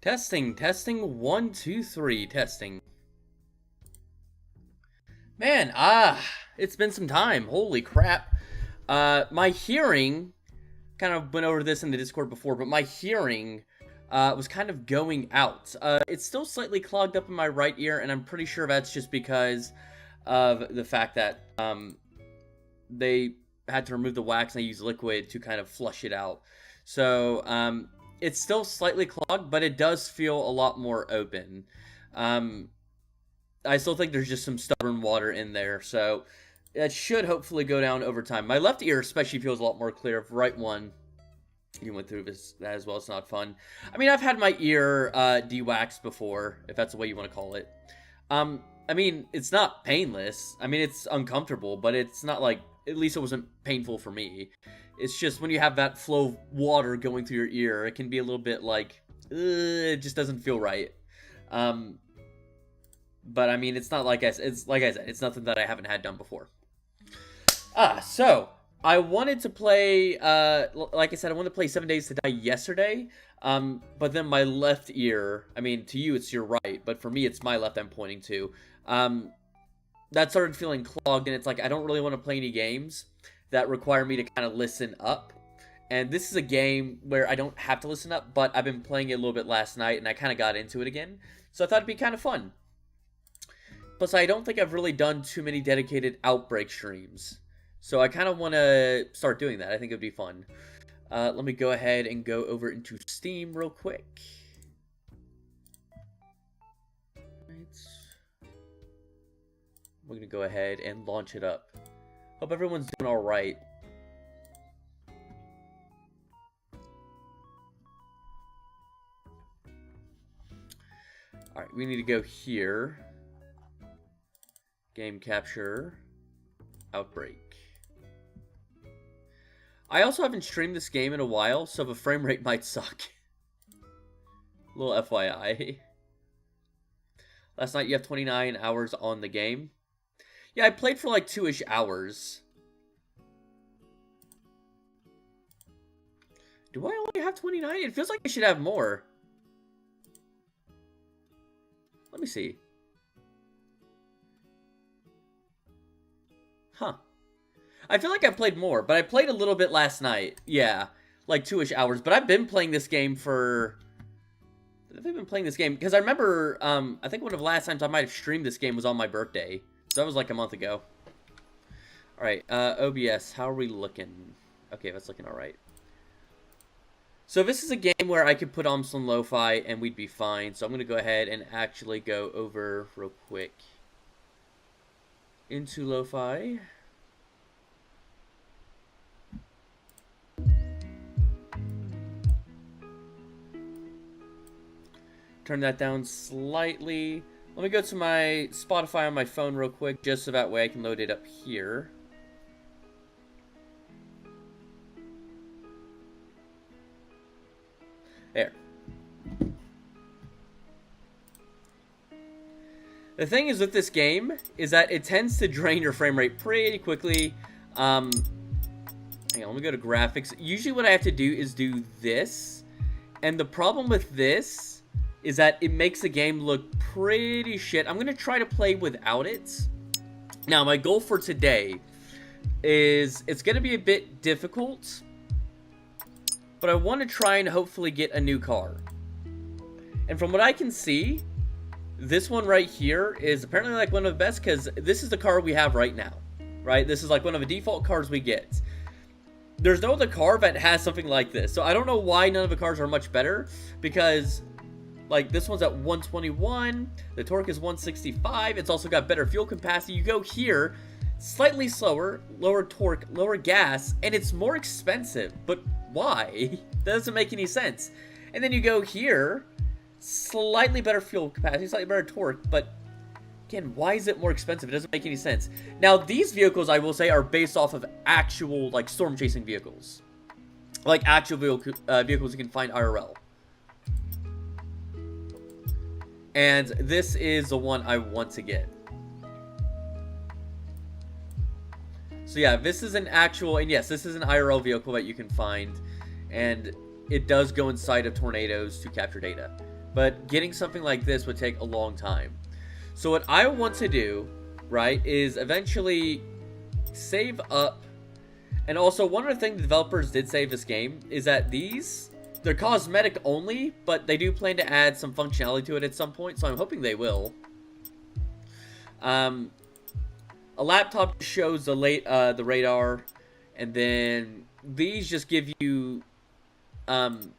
Testing, testing, 1, 2, 3, testing. Man, it's been some time. Holy crap. My hearing, kind of went over this in the Discord before, but my hearing was kind of going out. It's still slightly clogged up in my right ear, and I'm pretty sure that's just because of the fact that they had to remove the wax and they used liquid to kind of flush it out. So, it's still slightly clogged, but it does feel a lot more open. I still think there's just some stubborn water in there, so that should hopefully go down over time. My left ear especially feels a lot more clear. Right one, you went through that as well. It's not fun. I mean, I've had my ear de-waxed before, if that's the way you want to call it. I mean, it's not painless. I mean, it's uncomfortable, but it's not like, at least it wasn't painful for me. It's just when you have that flow of water going through your ear, it can be a little bit like, it just doesn't feel right. But I mean, it's not like it's like I said, it's nothing that I haven't had done before. So I wanted to play, like I said, I wanted to play 7 Days to Die yesterday. But then my left ear, I mean, to you it's your right, but for me it's my left I'm pointing to. That started feeling clogged, and it's like I don't really want to play any games that require me to kind of listen up. And this is a game where I don't have to listen up, but I've been playing it a little bit last night, and I kind of got into it again. So I thought it'd be kind of fun. Plus, I don't think I've really done too many dedicated Outbreak streams. So I kind of want to start doing that. I think it'd be fun. Let me go ahead and go over into Steam real quick. We're going to go ahead and launch it up. Hope everyone's doing alright. Alright, we need to go here. Game capture. Outbreak. I also haven't streamed this game in a while, so the frame rate might suck. Little FYI. Last night you have 29 hours on the game. Yeah, I played for like 2-ish hours. Do I only have 29? It feels like I should have more. Let me see. Huh. I feel like I played more, but I played a little bit last night. Yeah, like 2-ish hours. But I've been playing this game for... I've been playing this game because I remember, I think one of the last times I might have streamed this game was on my birthday. So that was like a month ago. Alright, OBS, how are we looking? Okay, that's looking alright. So this is a game where I could put on some lo-fi and we'd be fine. So I'm going to go ahead and actually go over real quick into lo-fi. Turn that down slightly. Let me go to my Spotify on my phone real quick, just so that way I can load it up here. There. The thing is with this game, is that it tends to drain your frame rate pretty quickly. Hang on, let me go to graphics. Usually what I have to do is do this. And the problem with this is that it makes the game look pretty shit. I'm going to try to play without it. Now, my goal for today is it's going to be a bit difficult, but I want to try and hopefully get a new car. And from what I can see, this one right here is apparently like one of the best because this is the car we have right now, right? This is like one of the default cars we get. There's no other car that has something like this. So I don't know why none of the cars are much better because... Like, this one's at 121, the torque is 165, it's also got better fuel capacity. You go here, slightly slower, lower torque, lower gas, and it's more expensive. But why? That doesn't make any sense. And then you go here, slightly better fuel capacity, slightly better torque, but again, why is it more expensive? It doesn't make any sense. Now, these vehicles, I will say, are based off of actual, like, storm-chasing vehicles. Like, actual vehicles you can find IRL. And this is the one I want to get. So yeah, this is an actual, and yes, this is an IRL vehicle that you can find. And it does go inside of tornadoes to capture data. But getting something like this would take a long time. So what I want to do, right, is eventually save up. And also, one of the things the developers did say this game is that they're cosmetic only, but they do plan to add some functionality to it at some point, so I'm hoping they will. A laptop shows the radar, and then these just give you, and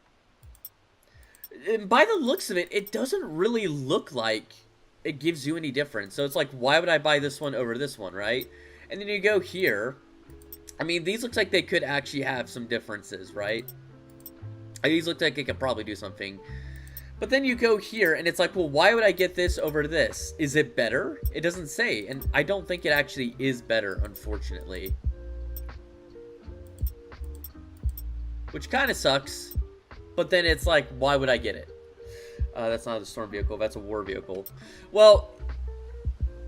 by the looks of it, it doesn't really look like it gives you any difference. So it's like, why would I buy this one over this one, right? And then you go here. I mean, these looks like they could actually have some differences, right? These look like it could probably do something. But then you go here, and it's like, well, why would I get this over this? Is it better? It doesn't say, and I don't think it actually is better, unfortunately. Which kind of sucks. But then it's like, why would I get it? That's not a storm vehicle, that's a war vehicle. Well,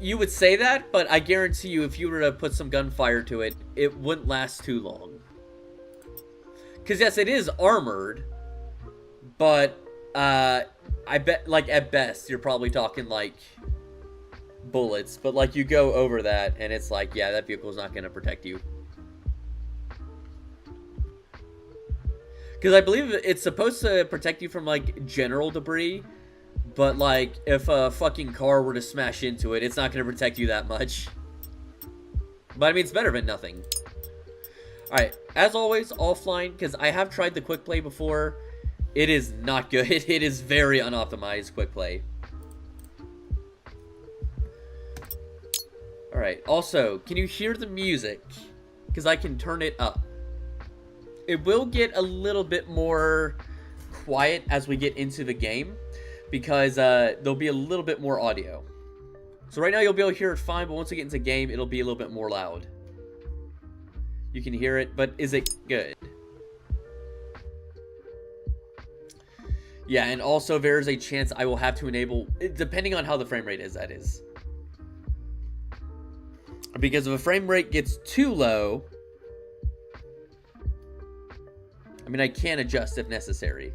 you would say that, but I guarantee you if you were to put some gunfire to it, it wouldn't last too long. Because yes, it is armored, but I bet, like, at best, you're probably talking, like, bullets. But, like, you go over that, and it's like, yeah, that vehicle's not going to protect you. Because I believe it's supposed to protect you from, like, general debris. But, like, if a fucking car were to smash into it, it's not going to protect you that much. But, I mean, it's better than nothing. Alright, as always, offline, because I have tried the quick play before. It is not good. It is very unoptimized quick play. Alright, also, can you hear the music? Because I can turn it up. It will get a little bit more quiet as we get into the game, because there'll be a little bit more audio. So right now you'll be able to hear it fine, but once we get into the game, it'll be a little bit more loud. You can hear it, but is it good? Yeah, and also there's a chance I will have to enable, depending on how the frame rate is, that is. Because if a frame rate gets too low, I mean, I can adjust if necessary.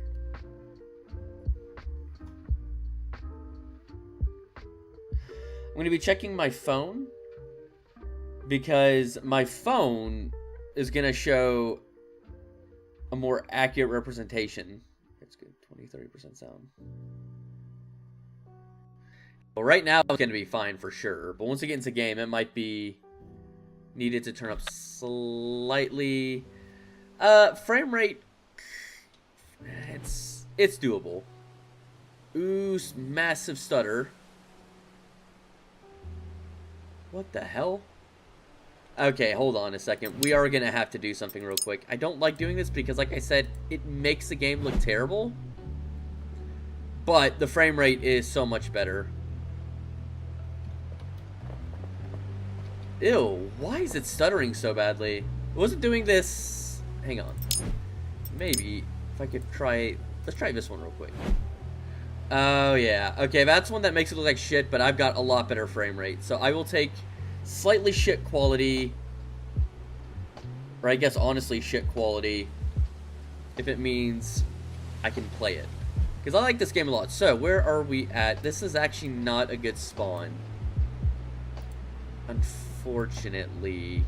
I'm going to be checking my phone, because my phone is going to show a more accurate representation. That's good. 20-30% sound. Well, right now it's going to be fine for sure. But once we get into the game, it might be needed to turn up slightly. Frame rate, it's doable. Ooh, massive stutter. What the hell? Okay, hold on a second. We are going to have to do something real quick. I don't like doing this because, like I said, it makes the game look terrible. But the frame rate is so much better. Ew, why is it stuttering so badly? It wasn't doing this... Hang on. Maybe if I could try... Let's try this one real quick. Oh, yeah. Okay, that's one that makes it look like shit, but I've got a lot better frame rate. So I will take slightly shit quality. Or I guess honestly shit quality. If it means I can play it. Because I like this game a lot. So, where are we at? This is actually not a good spawn. Unfortunately.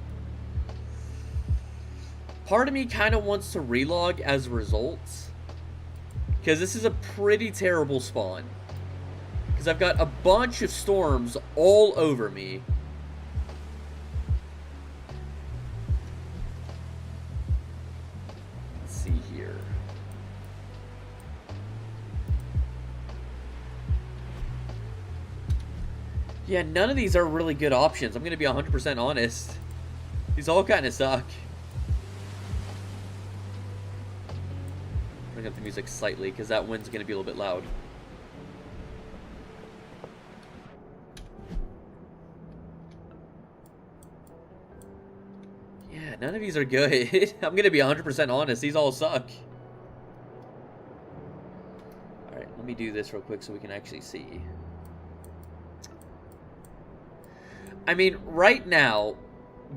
Part of me kind of wants to relog as a result. Because this is a pretty terrible spawn. Because I've got a bunch of storms all over me. Let's see here. Yeah, none of these are really good options. I'm going to be 100% honest. These all kind of suck. Bring up the music slightly, because that wind's going to be a little bit loud. Yeah, none of these are good. I'm going to be 100% honest. These all suck. Alright, let me do this real quick so we can actually see. I mean, right now,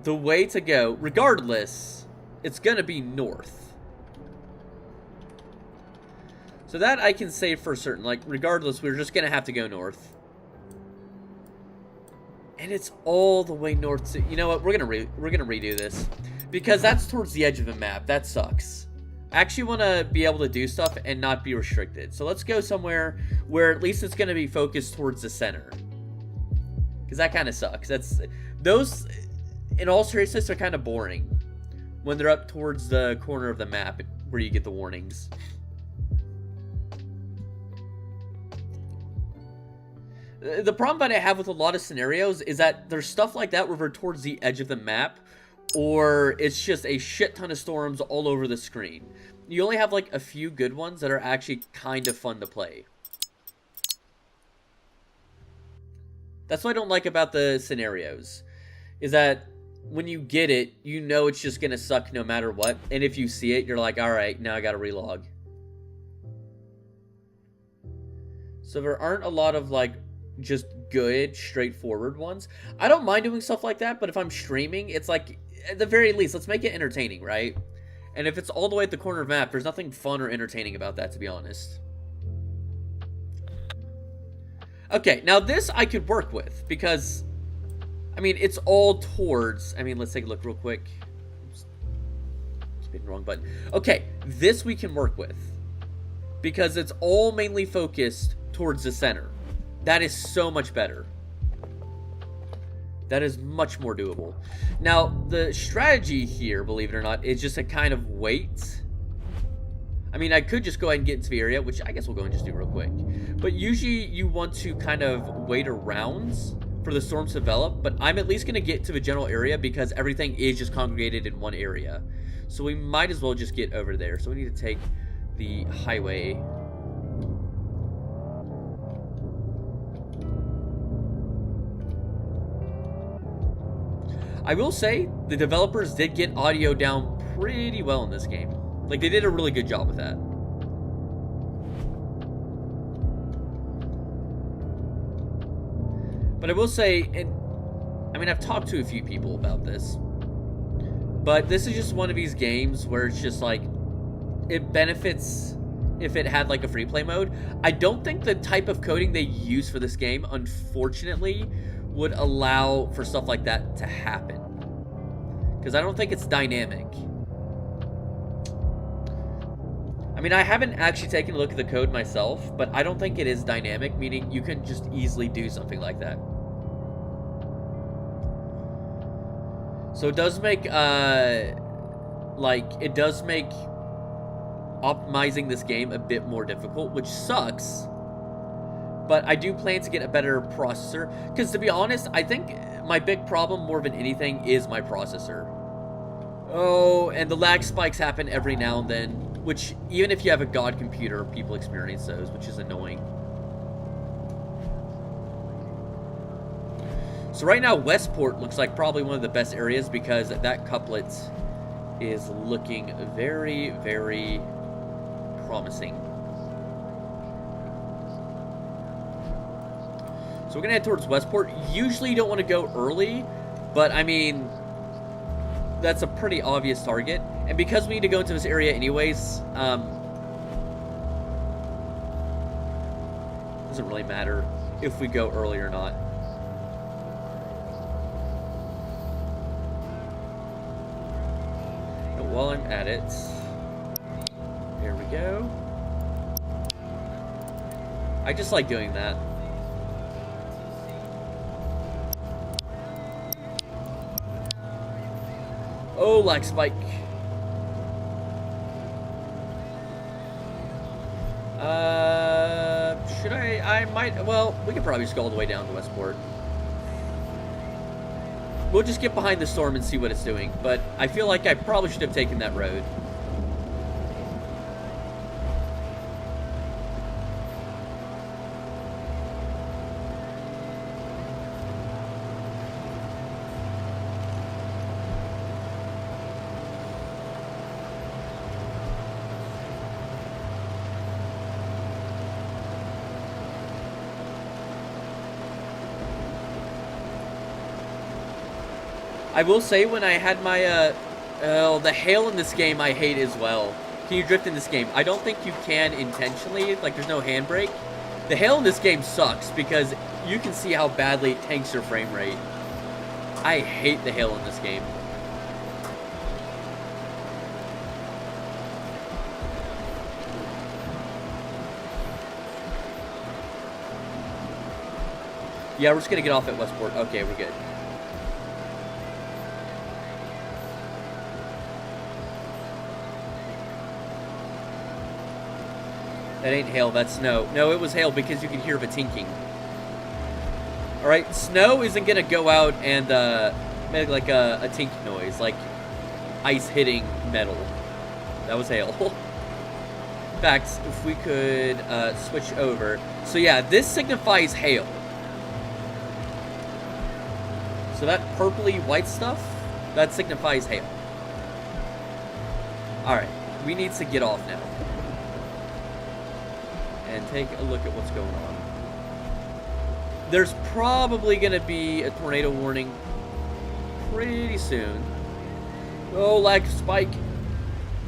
the way to go, regardless, it's going to be north. So that I can say for certain. Like, regardless, we're just going to have to go north. And it's all the way north to... You know what? We're gonna redo this. Because that's towards the edge of the map. That sucks. I actually want to be able to do stuff and not be restricted. So let's go somewhere where at least it's going to be focused towards the center. Because that kind of sucks. Those, in all seriousness, are kind of boring. When they're up towards the corner of the map where you get the warnings. The problem that I have with a lot of scenarios is that there's stuff like that where we're towards the edge of the map, or it's just a shit ton of storms all over the screen. You only have like a few good ones that are actually kind of fun to play. That's what I don't like about the scenarios, is that when you get it, you know it's just gonna suck no matter what, and if you see it, you're like, alright, now I gotta relog. So there aren't a lot of like just good, straightforward ones. I don't mind doing stuff like that, but if I'm streaming, it's like, at the very least, let's make it entertaining, right? And if it's all the way at the corner of the map, there's nothing fun or entertaining about that, to be honest. Okay, now this I could work with, because, I mean, it's all towards, I mean, let's take a look real quick. Oops. Just hitting the wrong button. Okay, this we can work with, because it's all mainly focused towards the center. That is so much better. That is much more doable. Now, the strategy here, believe it or not, is just to kind of wait. I mean, I could just go ahead and get into the area, which I guess we'll go and just do real quick. But usually you want to kind of wait around for the storms to develop. But I'm at least going to get to the general area because everything is just congregated in one area. So we might as well just get over there. So we need to take the highway. I will say, the developers did get audio down pretty well in this game. Like, they did a really good job with that. But I will say, and I mean, I've talked to a few people about this, but this is just one of these games where it's just like, it benefits if it had like a free play mode. I don't think the type of coding they use for this game, unfortunately, would allow for stuff like that to happen. Because I don't think it's dynamic. I mean, I haven't actually taken a look at the code myself, but I don't think it is dynamic, meaning you can just easily do something like that. So it does make, it does make optimizing this game a bit more difficult, which sucks. But I do plan to get a better processor, because to be honest, I think my big problem more than anything is my processor. Oh, and the lag spikes happen every now and then, which even if you have a god computer, people experience those, which is annoying. So right now, Westport looks like probably one of the best areas because that couplet is looking very, very promising. So we're going to head towards Westport. Usually you don't want to go early, but I mean, that's a pretty obvious target. And because we need to go into this area anyways, doesn't really matter if we go early or not. And while I'm at it, there we go. I just like doing that. Oh, lag spike. Should I might, well, we could probably just go all the way down to Westport. We'll just get behind the storm and see what it's doing, but I feel like I probably should have taken that road. I will say when I had my, the hail in this game I hate as well. Can you drift in this game? I don't think you can intentionally. Like, there's no handbrake. The hail in this game sucks because you can see how badly it tanks your frame rate. I hate the hail in this game. Yeah, we're just gonna get off at Westport. Okay, we're good. That ain't hail, that's snow. No, it was hail because you can hear the tinking. Alright, snow isn't gonna go out and make like a tink noise, like ice hitting metal. That was hail. In fact, if we could switch over. So yeah, this signifies hail. So that purpley white stuff, that signifies hail. Alright, we need to get off now. And take a look at what's going on. There's probably going to be a tornado warning pretty soon. Oh, lag spike.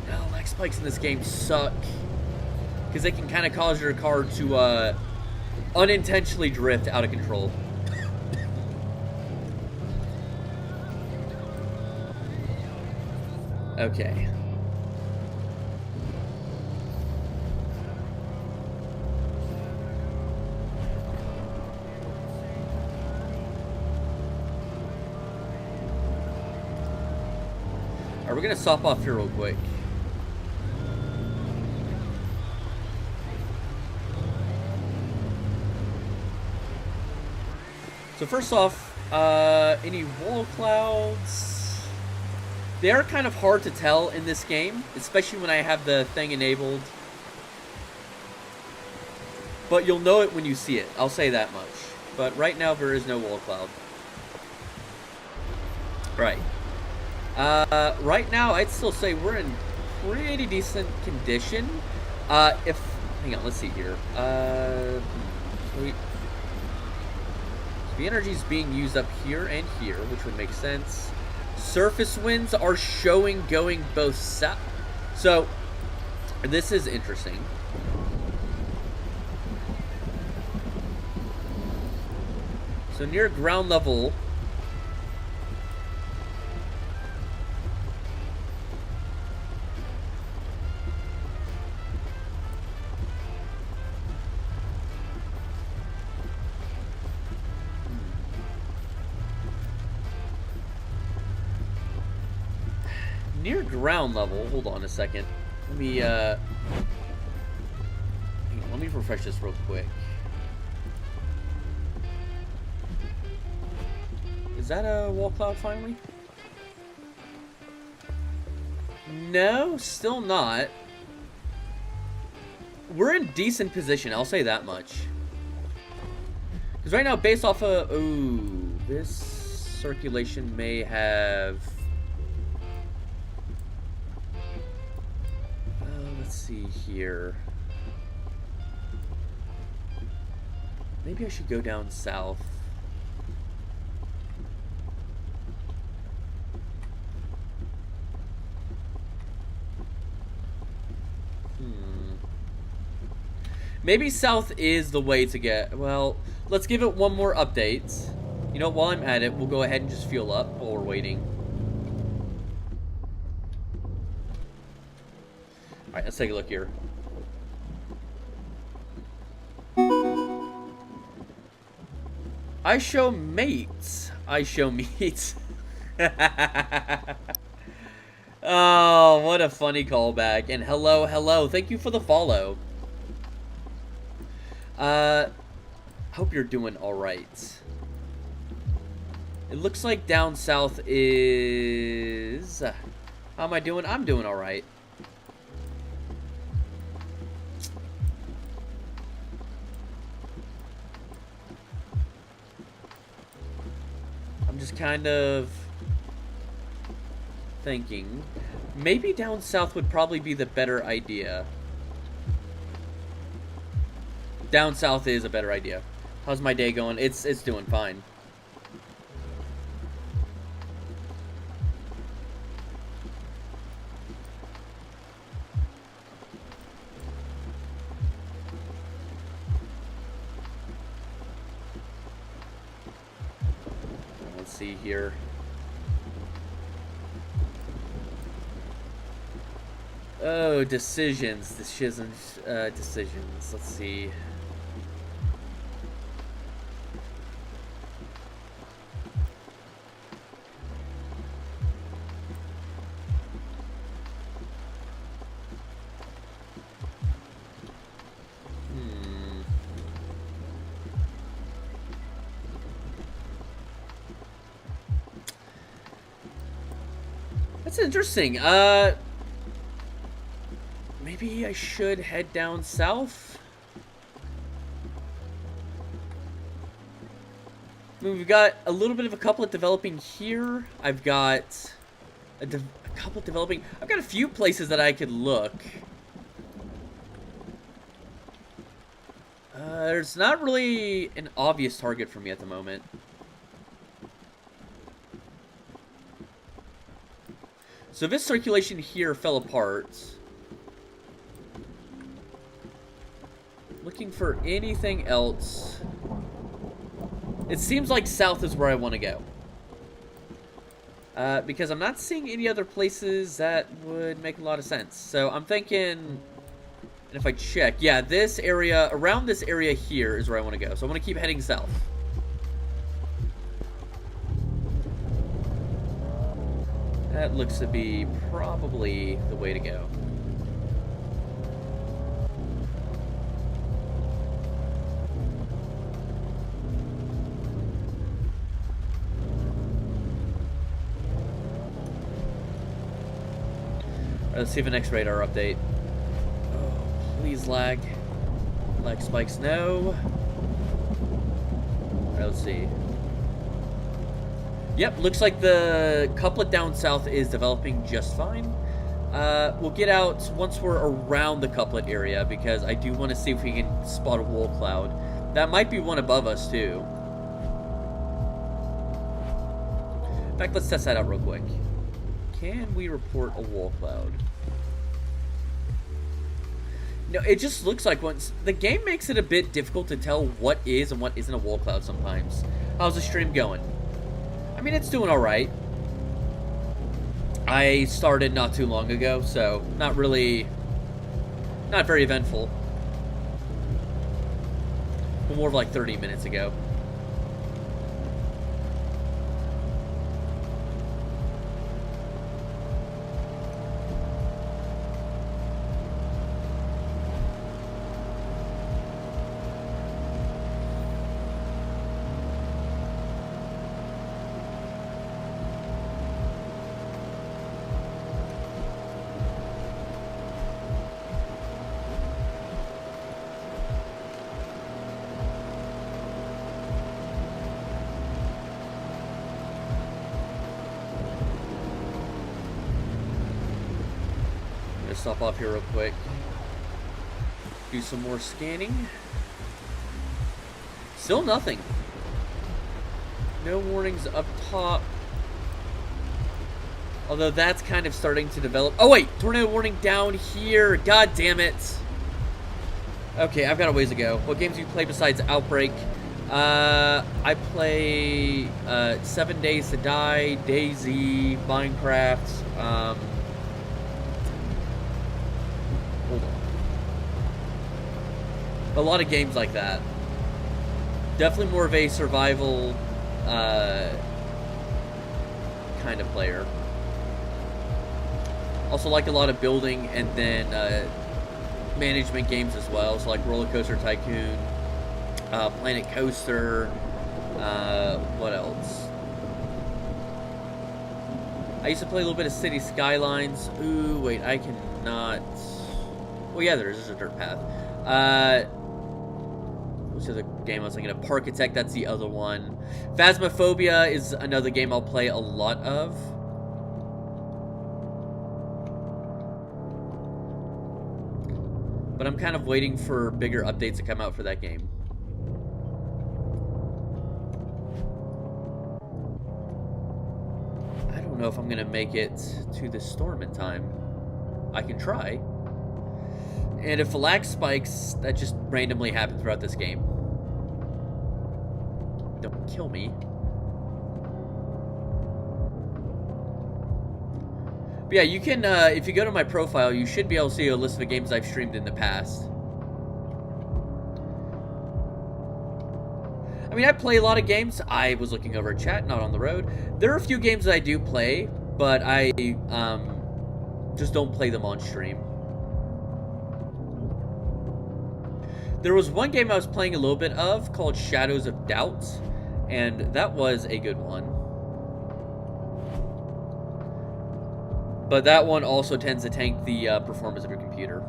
No, lag spikes in this game suck. Because they can kind of cause your car to unintentionally drift out of control. Okay. Alright, we're gonna stop off here real quick. So first off, any wall clouds? They are kind of hard to tell in this game, especially when I have the thing enabled. But you'll know it when you see it, I'll say that much. But right now there is no wall cloud. Right. Right now I'd still say we're in pretty decent condition. Hang on, let's see here. The energy is being used up here and here, which would make sense. Surface winds are showing going both south. So, this is interesting. So near ground level, hold on a second. Let me hang on, let me refresh this real quick. Is that a wall cloud finally? No, still not. We're in decent position, I'll say that much. Because right now, based off of... Ooh, this circulation may have... let's see here. Maybe I should go down south. Maybe south is the way to get... Well, let's give it one more update. You know, while I'm at it, we'll go ahead and just fuel up while we're waiting. Alright, let's take a look here. I show mates. I show meat. Oh, what a funny callback. And hello, hello. Thank you for the follow. Hope you're doing alright. It looks like down south is... How am I doing? I'm doing alright. I'm just kind of thinking. Maybe down south would probably be the better idea. Down south is a better idea. How's my day going? It's doing fine. see here. Oh, decisions. Decisions. Let's see. That's interesting. Maybe I should head down south. I mean, we've got a little bit of a couplet developing here. I've got a couplet developing. I've got a few places that I could look. There's not really an obvious target for me at the moment. So this circulation here fell apart. Looking for anything else. It seems like south is where I want to go. Because I'm not seeing any other places that would make a lot of sense. So I'm thinking, and if I check, yeah, this area, around this area here is where I want to go. So I want to keep heading south. That looks to be probably the way to go. Let's see the next radar update. Oh, please lag. Lag spikes, no. Alright, let's see. Yep, looks like the couplet down south is developing just fine. We'll get out once we're around the couplet area because I do want to see if we can spot a wall cloud. That might be one above us, too. In fact, let's test that out real quick. Can we report a wall cloud? No, it just looks like once the game makes it a bit difficult to tell what is and what isn't a wall cloud sometimes. How's the stream going? I mean, it's doing all right. I started not too long ago, so not very eventful. But more of like 30 minutes ago. Stop off here real quick. Do some more scanning. Still nothing. No warnings up top. Although that's kind of starting to develop. Oh wait, tornado warning down here. God damn it. Okay, I've got a ways to go. What games do you play besides Outbreak? I play 7 Days to Die, DayZ, Minecraft. Hold on. A lot of games like that. Definitely more of a survival kind of player. Also like a lot of building and then management games as well. So like Roller Coaster Tycoon, Planet Coaster, what else? I used to play a little bit of City Skylines. Ooh, wait, I cannot... Well, yeah, there's a dirt path. What's the other game I was thinking of? Parkitect, that's the other one. Phasmophobia is another game I'll play a lot of. But I'm kind of waiting for bigger updates to come out for that game. I don't know if I'm going to make it to the storm in time. I can try. And if the lag spikes, that just randomly happen throughout this game. Don't kill me. But yeah, you can, if you go to my profile, you should be able to see a list of the games I've streamed in the past. I mean, I play a lot of games. I was looking over at chat, not on the road. There are a few games that I do play, but I just don't play them on stream. There was one game I was playing a little bit of called Shadows of Doubt, and that was a good one. But that one also tends to tank the performance of your computer.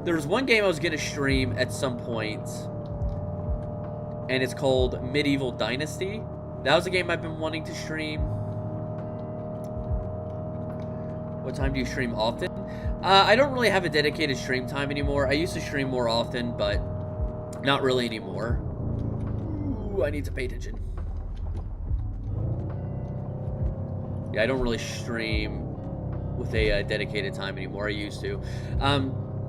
There was one game I was going to stream at some point, and it's called Medieval Dynasty. That was a game I've been wanting to stream. What time do you stream often? I don't really have a dedicated stream time anymore. I used to stream more often, but not really anymore. Ooh, I need to pay attention. Yeah, I don't really stream with a dedicated time anymore. I used to.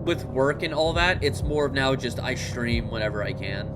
With work and all that, it's more of now just I stream whenever I can.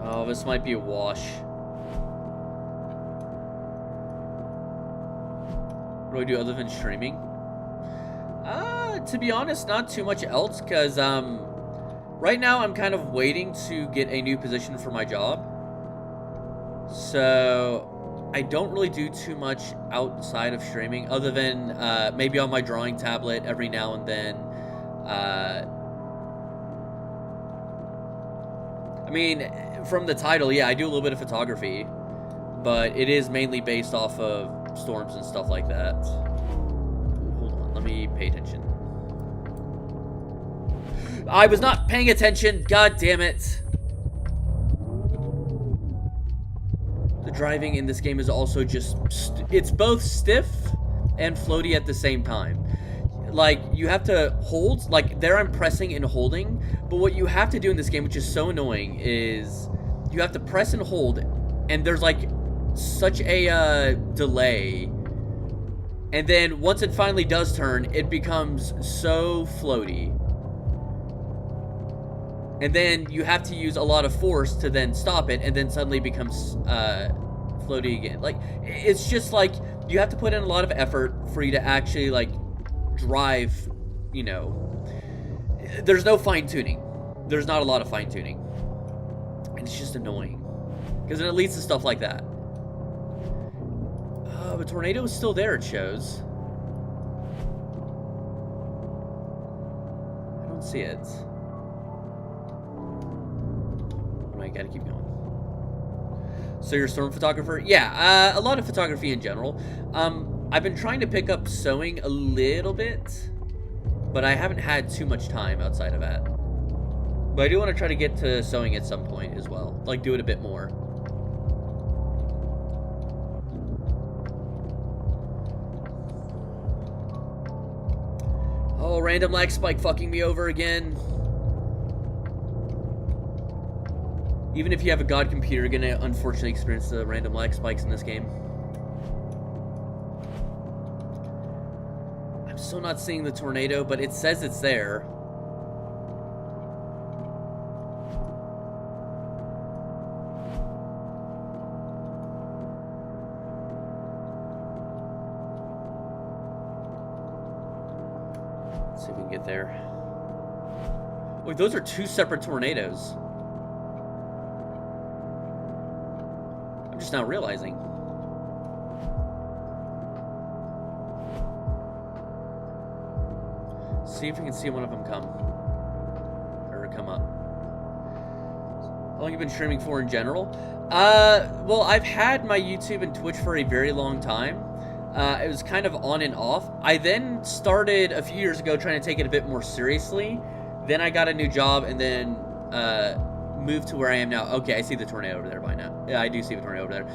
Oh, this might be a wash. What do I do other than streaming? To be honest, not too much else, because right now I'm kind of waiting to get a new position for my job. So I don't really do too much outside of streaming, other than maybe on my drawing tablet every now and then. I mean, from the title, yeah, I do a little bit of photography, but it is mainly based off of storms and stuff like that. Hold on, let me pay attention. I was not paying attention, god damn it. The driving in this game is also just, it's both stiff and floaty at the same time. Like, you have to hold, like, there I'm pressing and holding, but what you have to do in this game, which is so annoying, is you have to press and hold, and there's, like, such a delay, and then once it finally does turn, it becomes so floaty, and then you have to use a lot of force to then stop it, and then suddenly it becomes floaty again. Like, it's just, like, you have to put in a lot of effort for you to actually, like, drive, you know. There's no fine-tuning. There's not a lot of fine-tuning. And it's just annoying. Because then it leads to stuff like that. But tornado is still there, it shows. I don't see it. Oh, I gotta keep going. So you're a storm photographer? Yeah, a lot of photography in general. I've been trying to pick up sewing a little bit, but I haven't had too much time outside of that. But I do want to try to get to sewing at some point as well. Like, do it a bit more. Oh, random lag spike fucking me over again. Even if you have a god computer, you're gonna unfortunately experience the random lag spikes in this game. I'm still not seeing the tornado, but it says it's there. Let's see if we can get there. Wait, those are two separate tornadoes. I'm just now realizing. See if we can see one of them come. Or come up. How long have you been streaming for in general? Well, I've had my YouTube and Twitch for a very long time. It was kind of on and off. I then started a few years ago trying to take it a bit more seriously. Then I got a new job and then moved to where I am now. Okay, I see the tornado over there by now. Yeah, I do see the tornado over there.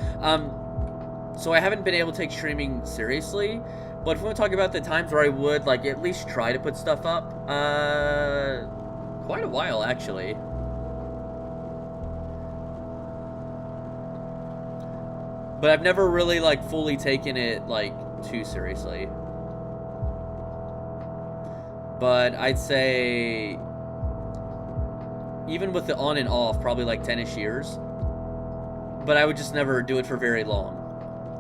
So I haven't been able to take streaming seriously. But if we want to talk about the times where I would, like, at least try to put stuff up, quite a while, actually. But I've never really, like, fully taken it, like, too seriously. But I'd say, even with the on and off, probably like 10-ish years. But I would just never do it for very long.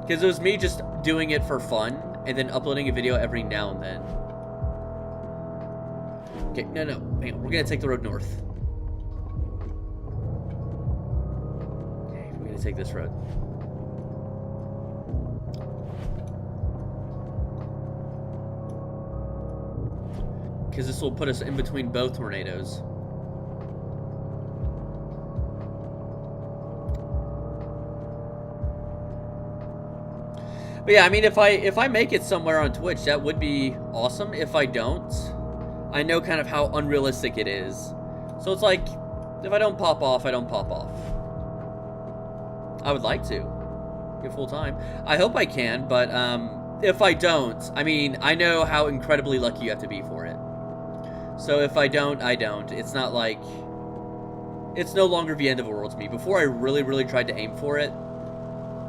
Because it was me just doing it for fun, and then uploading a video every now and then. Okay, no, hang on, we're gonna take the road north. Okay, we're gonna take this road. Because this will put us in between both tornadoes. But yeah, I mean, if I make it somewhere on Twitch, that would be awesome. If I don't, I know kind of how unrealistic it is. So it's like, if I don't pop off, I don't pop off. I would like to get full time. I hope I can, but if I don't, I mean, I know how incredibly lucky you have to be for it. So if I don't, I don't. It's not like, it's no longer the end of the world to me. Before I really tried to aim for it,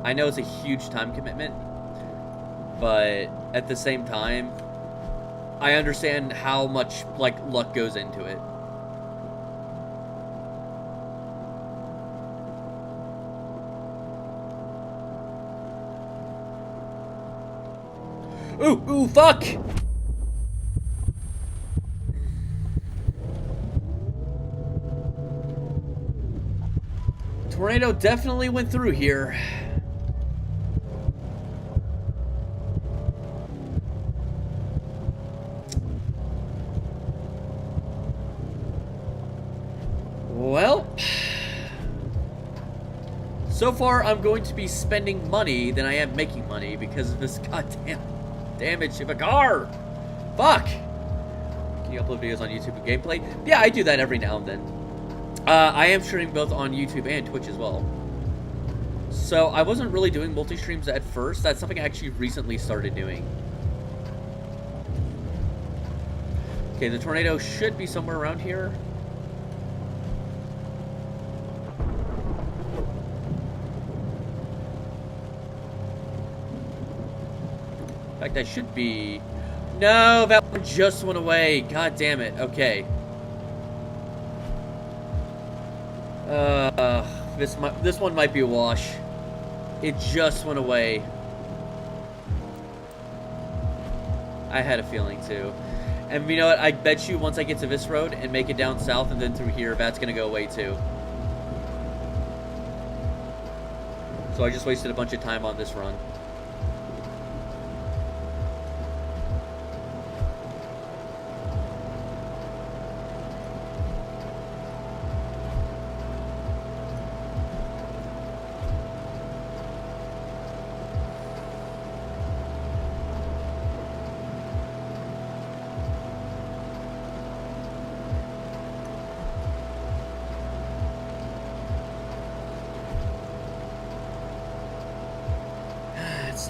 I know it's a huge time commitment, but at the same time, I understand how much, like, luck goes into it. Ooh, fuck! Tornado definitely went through here. Well, so far I'm going to be spending money than I am making money because of this goddamn damage of a car. Fuck. Can you upload videos on YouTube and gameplay? Yeah, I do that every now and then. I am streaming both on YouTube and Twitch as well. So I wasn't really doing multi-streams at first. That's something I actually recently started doing. Okay, the tornado should be somewhere around here. In fact, I should be... No, that one just went away. God damn it. Okay. This one might be a wash. It just went away. I had a feeling too. And you know what? I bet you once I get to this road and make it down south and then through here, that's gonna go away too. So I just wasted a bunch of time on this run.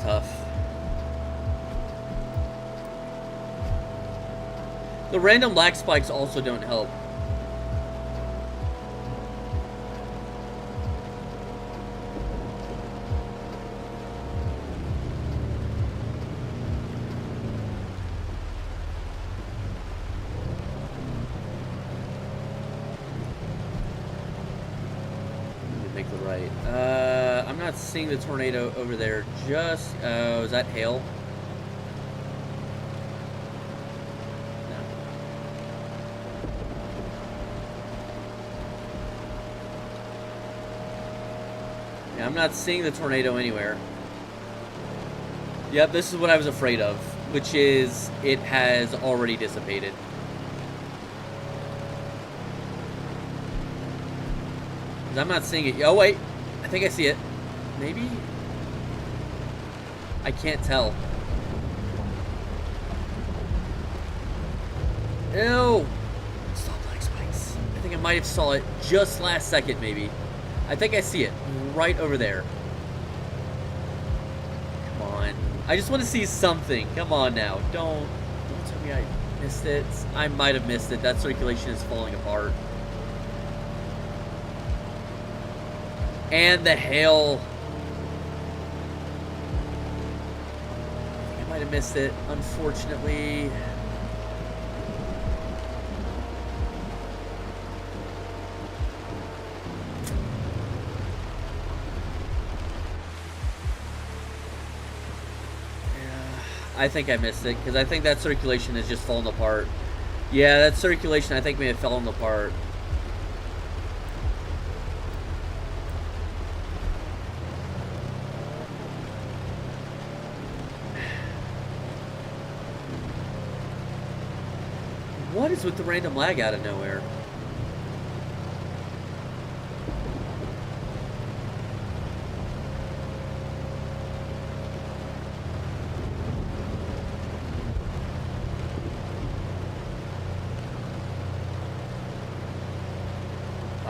Tough. The random lag spikes also don't help. Make the right. I'm not seeing the tornado over there. Just, oh, is that hail? No. Yeah, I'm not seeing the tornado anywhere. Yep, this is what I was afraid of, which is it has already dissipated. I'm not seeing it. Oh, wait. I think I see it. Maybe? I can't tell. Ew. Stop lag spikes. I think I might have saw it just last second, maybe. I think I see it right over there. I just want to see something. Come on now. Don't tell me I missed it. I might have missed it. That circulation is falling apart. And the hail. I think I might have missed it, unfortunately. I think I missed it, because I think that circulation has just fallen apart. Yeah, that circulation I think may have fallen apart. What is with the random lag out of nowhere?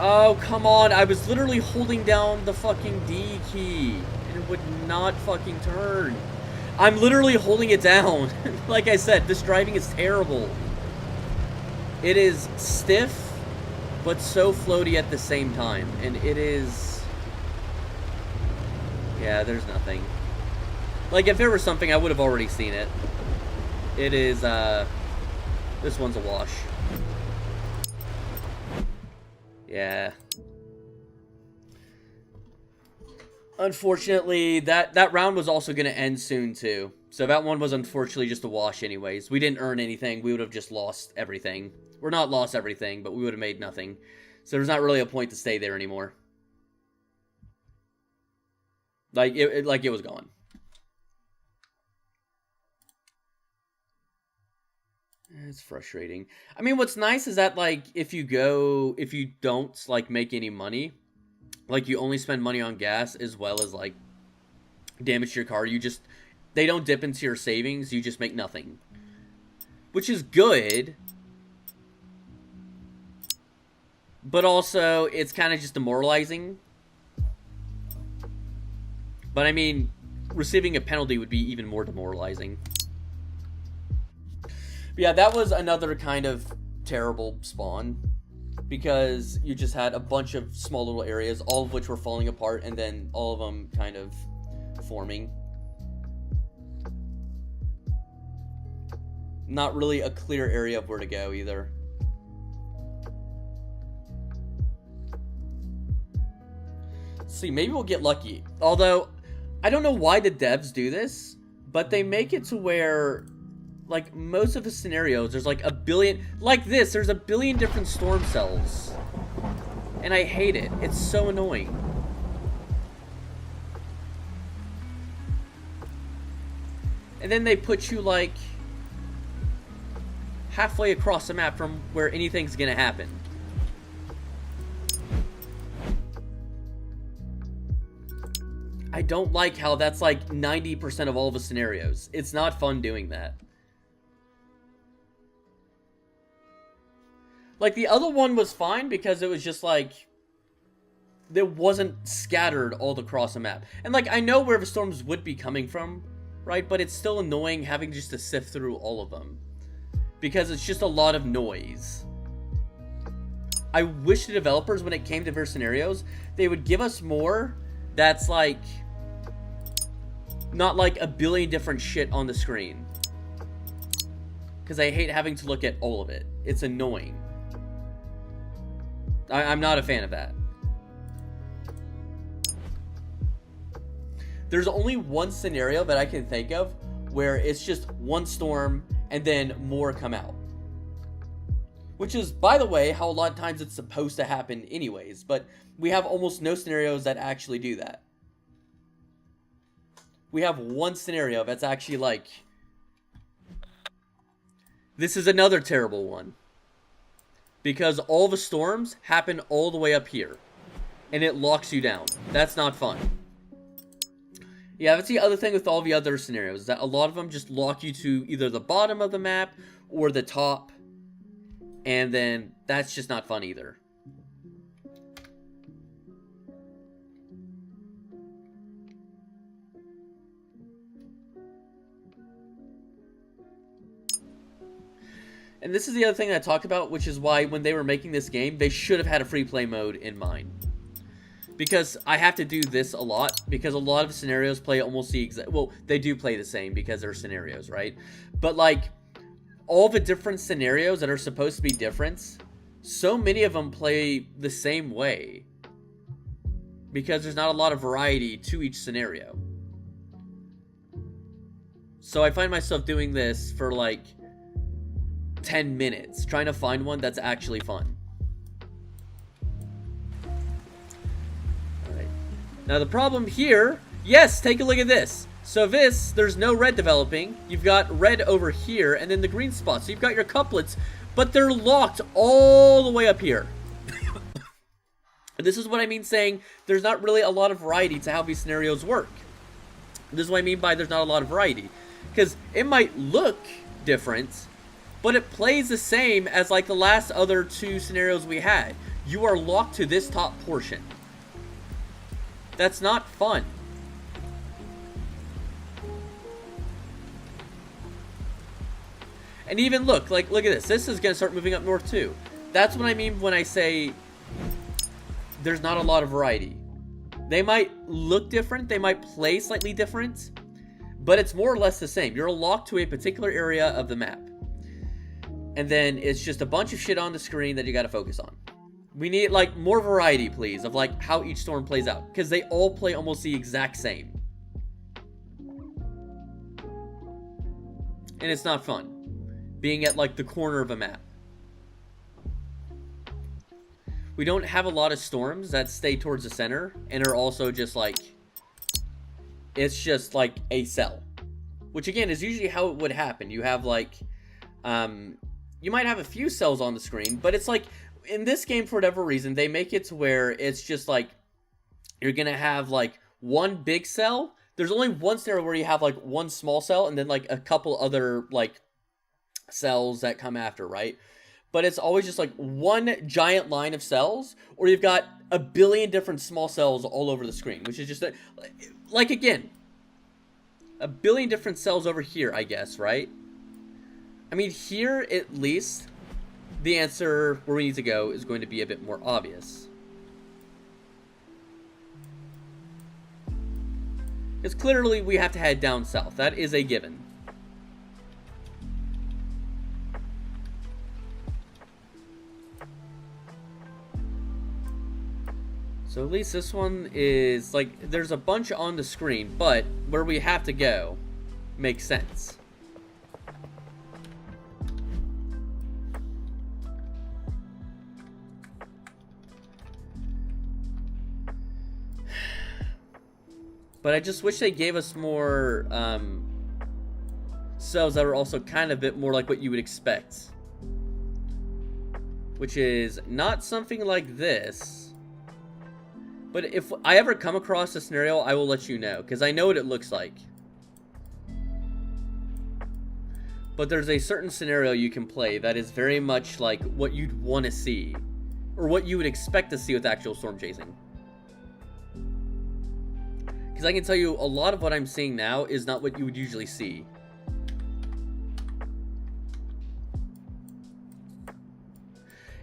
Oh, come on. I was literally holding down the fucking D key, and it would not fucking turn. I'm literally holding it down. Like I said, this driving is terrible. It is stiff, but so floaty at the same time. And it is... Yeah, there's nothing. Like, if there was something, I would have already seen it. It is, this one's a wash. Yeah. Unfortunately, that round was also going to end soon, too. So that one was unfortunately just a wash anyways. We didn't earn anything. We would have just lost everything. We're not lost everything, but we would have made nothing. So there's not really a point to stay there anymore. Like, it was gone. It's frustrating. I mean, what's nice is that, like, if you don't, like, make any money, like, you only spend money on gas as well as, like, damage to your car, they don't dip into your savings, you just make nothing. Which is good. But also, it's kind of just demoralizing. But, I mean, receiving a penalty would be even more demoralizing. But yeah, that was another kind of terrible spawn, because you just had a bunch of small little areas, all of which were falling apart, and then all of them kind of forming. Not really a clear area of where to go either. Let's see, maybe we'll get lucky. Although, I don't know why the devs do this, but they make it to where... Like, most of the scenarios, there's like a billion... Like this, there's a billion different storm cells. And I hate it. It's so annoying. And then they put you, like, halfway across the map from where anything's gonna happen. I don't like how that's, like, 90% of all the scenarios. It's not fun doing that. Like, the other one was fine because it was just, like, it wasn't scattered all across the map. And, like, I know where the storms would be coming from, right? But it's still annoying having just to sift through all of them, because it's just a lot of noise. I wish the developers, when it came to their scenarios, they would give us more that's, like, not, like, a billion different shit on the screen. Because I hate having to look at all of it. It's annoying. I'm not a fan of that. There's only one scenario that I can think of where it's just one storm and then more come out. Which is, by the way, how a lot of times it's supposed to happen anyways. But we have almost no scenarios that actually do that. We have one scenario that's actually like... This is another terrible one. Because all the storms happen all the way up here. And it locks you down. That's not fun. Yeah, that's the other thing with all the other scenarios. That a lot of them just lock you to either the bottom of the map or the top. And then that's just not fun either. And this is the other thing that I talked about, which is why when they were making this game, they should have had a free play mode in mind. Because I have to do this a lot, because a lot of scenarios play almost the exact... Well, they do play the same because they're scenarios, right? But, like, all the different scenarios that are supposed to be different, so many of them play the same way. Because there's not a lot of variety to each scenario. So I find myself doing this for, like, 10 minutes, trying to find one that's actually fun. Alright. Now the problem here, yes, take a look at this. So this, there's no red developing. You've got red over here, and then the green spots. So you've got your couplets, but they're locked all the way up here. This is what I mean saying there's not really a lot of variety to how these scenarios work. This is what I mean by there's not a lot of variety. Because it might look different, but it plays the same as like the last other two scenarios we had. You are locked to this top portion. That's not fun. And even look at this. This is going to start moving up north too. That's what I mean when I say there's not a lot of variety. They might look different. They might play slightly different. But it's more or less the same. You're locked to a particular area of the map. And then it's just a bunch of shit on the screen that you gotta focus on. We need, like, more variety, please, of, like, how each storm plays out. Because they all play almost the exact same. And it's not fun. Being at, like, the corner of a map. We don't have a lot of storms that stay towards the center. And are also just, like... It's just, like, a cell. Which, again, is usually how it would happen. You have, like... You might have a few cells on the screen, but it's like, in this game, for whatever reason, they make it to where it's just like, you're gonna have like one big cell. There's only one scenario where you have like one small cell and then like a couple other like cells that come after, right? But it's always just like one giant line of cells, or you've got a billion different small cells all over the screen, which is just like, again, a billion different cells over here, I guess, right? I mean, here, at least, the answer where we need to go is going to be a bit more obvious. Because clearly, we have to head down south. That is a given. So at least this one is, like, there's a bunch on the screen, but where we have to go makes sense. But I just wish they gave us more cells that are also kind of a bit more like what you would expect. Which is not something like this. But if I ever come across a scenario, I will let you know. Because I know what it looks like. But there's a certain scenario you can play that is very much like what you'd want to see. Or what you would expect to see with actual storm chasing. Because I can tell you, a lot of what I'm seeing now is not what you would usually see.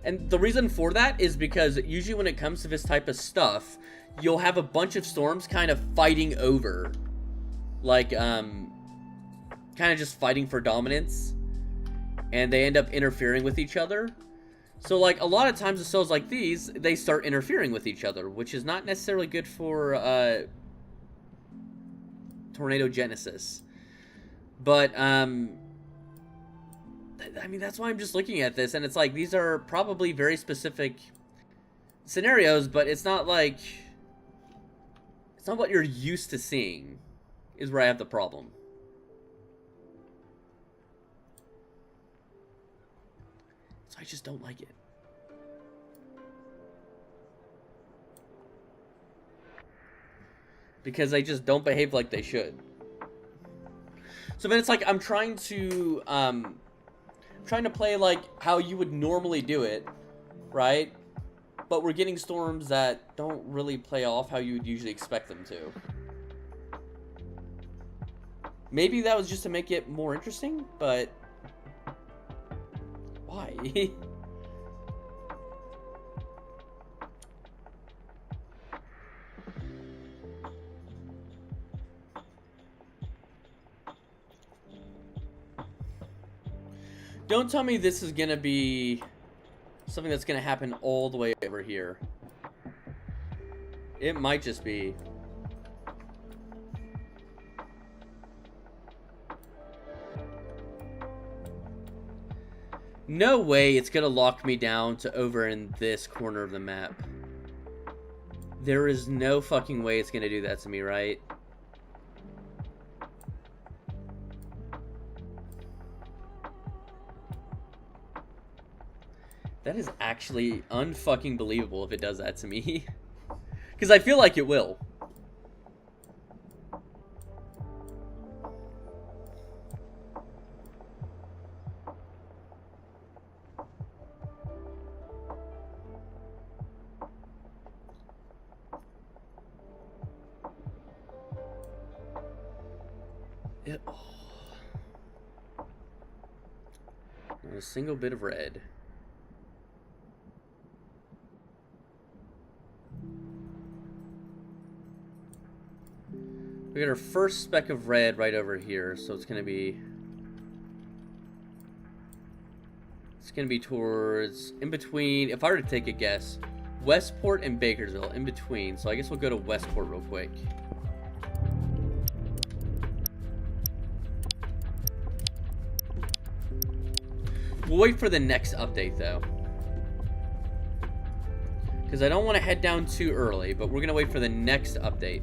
And the reason for that is because usually when it comes to this type of stuff, you'll have a bunch of storms kind of fighting over. Like, kind of just fighting for dominance. And they end up interfering with each other. So, like, a lot of times with cells like these, they start interfering with each other, which is not necessarily good for, tornado genesis. But I mean, that's why I'm just looking at this, and it's like these are probably very specific scenarios, but it's not like it's not what you're used to seeing is where I have the problem. So I just don't like it. Because they just don't behave like they should. So then it's like I'm trying to play like how you would normally do it, right? But we're getting storms that don't really play off how you would usually expect them to. Maybe that was just to make it more interesting, but Why? Don't tell me this is gonna be something that's gonna happen all the way over here. It might just be. No way it's gonna lock me down to over in this corner of the map. There is no fucking way it's gonna do that to me, right? That is actually unfucking believable if it does that to me. Because I feel like it will. Not a single bit of red. We got our first speck of red right over here, so it's gonna be towards in between. If I were to take a guess, Westport and Bakersville, in between. So I guess we'll go to Westport real quick. We'll wait for the next update though, because I don't want to head down too early, but we're gonna wait for the next update.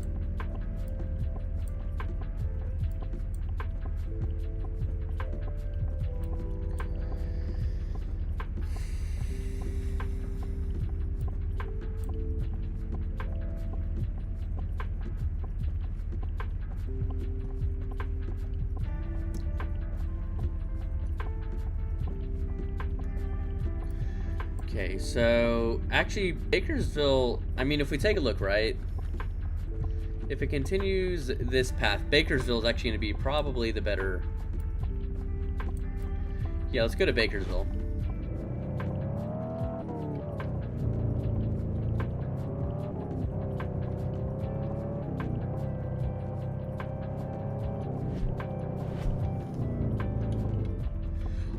Okay, so actually Bakersville, I mean, if we take a look, right, if it continues this path, Bakersville is actually going to be probably the better. Yeah, let's go to Bakersville.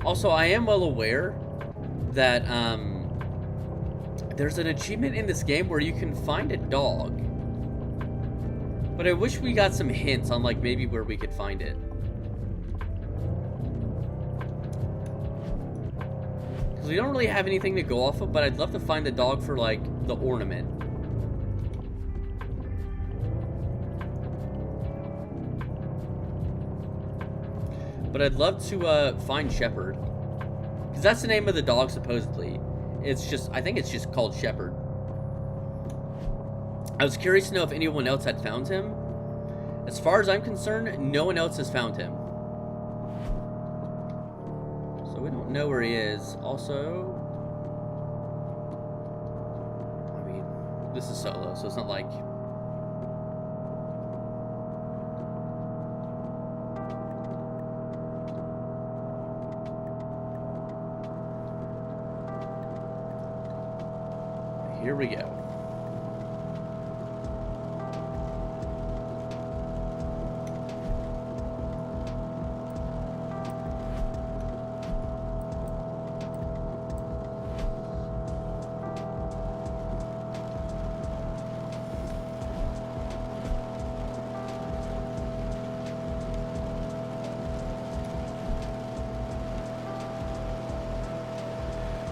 Also, I am well aware that there's an achievement in this game where you can find a dog. But I wish we got some hints on, like, maybe where we could find it. Because we don't really have anything to go off of, but I'd love to find the dog for, like, the ornament. But I'd love to find Shepherd. Because that's the name of the dog, supposedly. It's just, I think it's just called Shepherd. I was curious to know if anyone else had found him. As far as I'm concerned, no one else has found him. So we don't know where he is. Also, I mean, this is solo, so it's not like... Here we go.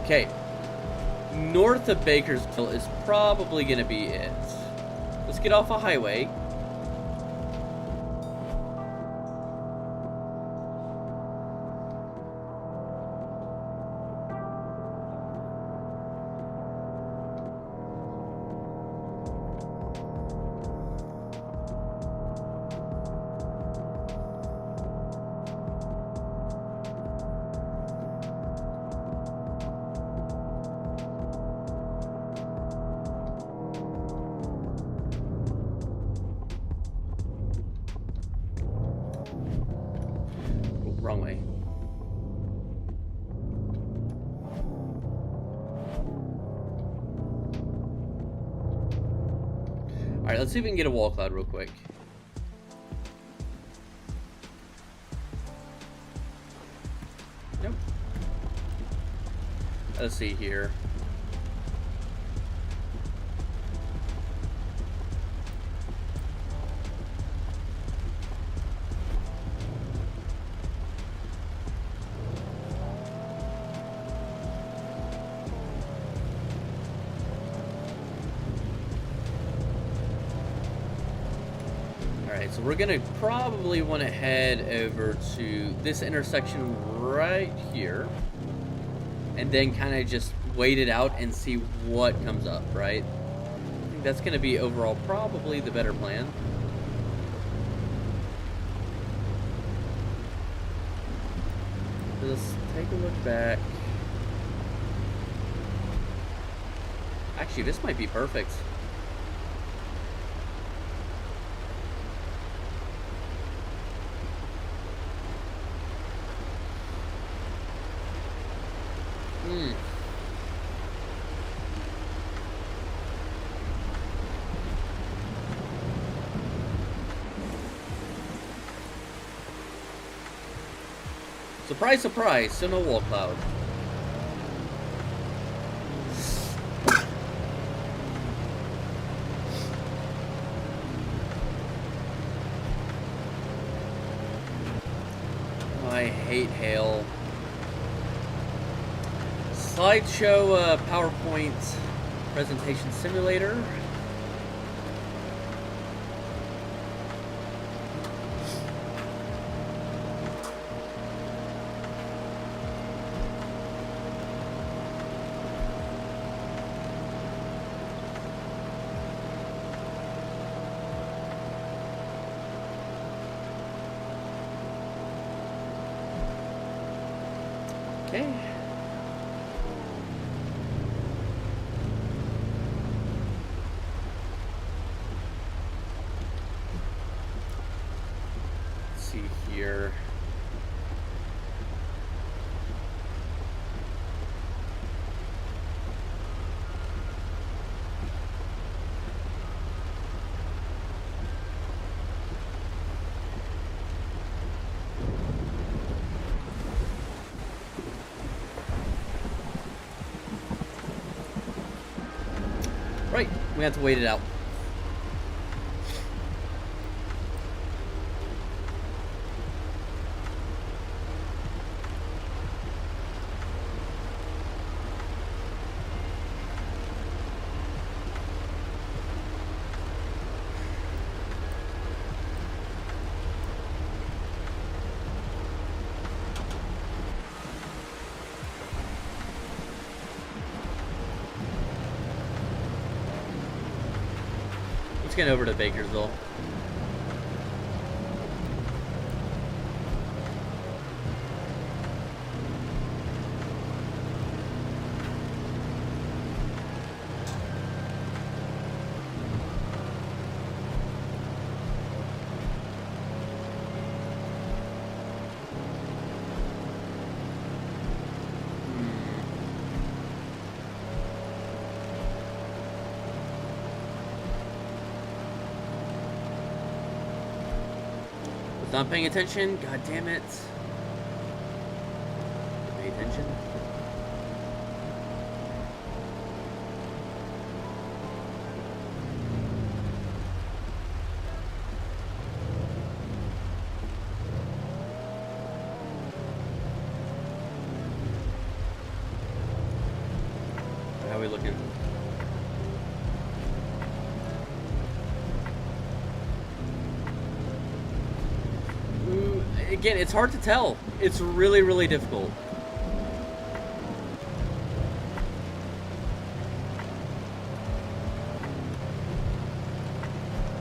Okay. North of Bakersville is probably going to be it. Let's get off a highway. Alright, let's see if we can get a wall cloud real quick. Nope. Let's see here. So we're gonna probably want to head over to this intersection right here, and then kind of just wait it out and see what comes up, right? I think that's gonna be overall probably the better plan. Let's take a look back. Actually, this might be perfect. Surprise, surprise, still no wall cloud. Oh, I hate hail. Slideshow PowerPoint presentation simulator. Okay. Let's see here. Right, we have to wait it out. Let's get over to Bakersville. Not paying attention? God damn it. Pay attention. How are we looking? Again, it's hard to tell. It's really, really difficult.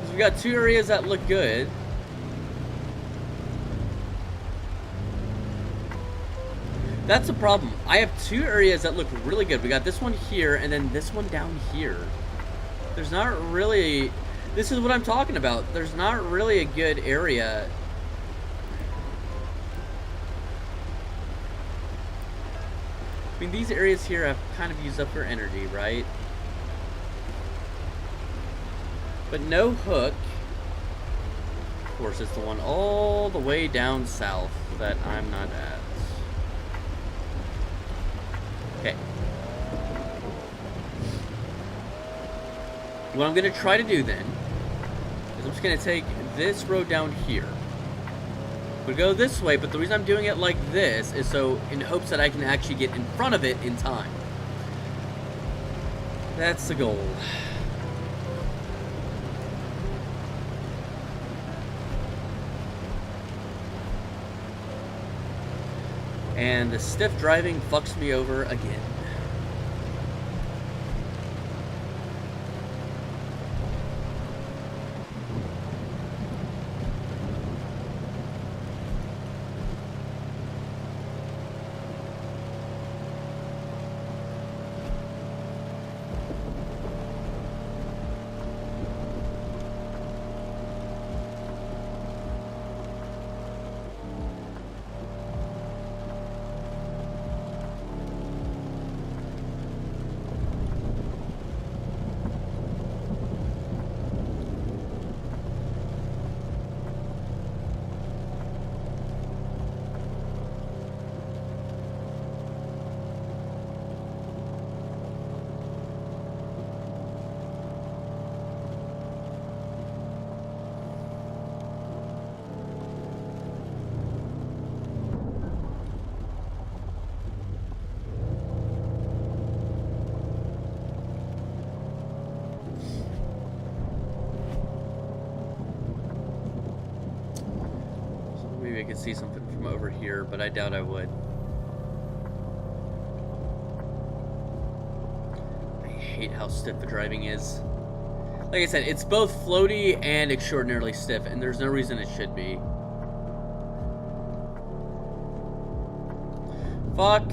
We've got two areas that look good. That's the problem. I have two areas that look really good. We got this one here and then this one down here. There's not really... This is what I'm talking about. There's not really a good area. I mean, these areas here have kind of used up their energy, right? but no hook. Of course, it's the one all the way down south that I'm not at. Okay. What I'm going to try to do then is I'm just going to take this road down here. We'll go this way, but the reason I'm doing it like this is so in hopes that I can actually get in front of it in time. That's the goal. And the stiff driving fucks me over again. I could see something from over here, but I doubt I would. I hate how stiff the driving is. Like I said, it's both floaty and extraordinarily stiff, and there's no reason it should be. Fuck.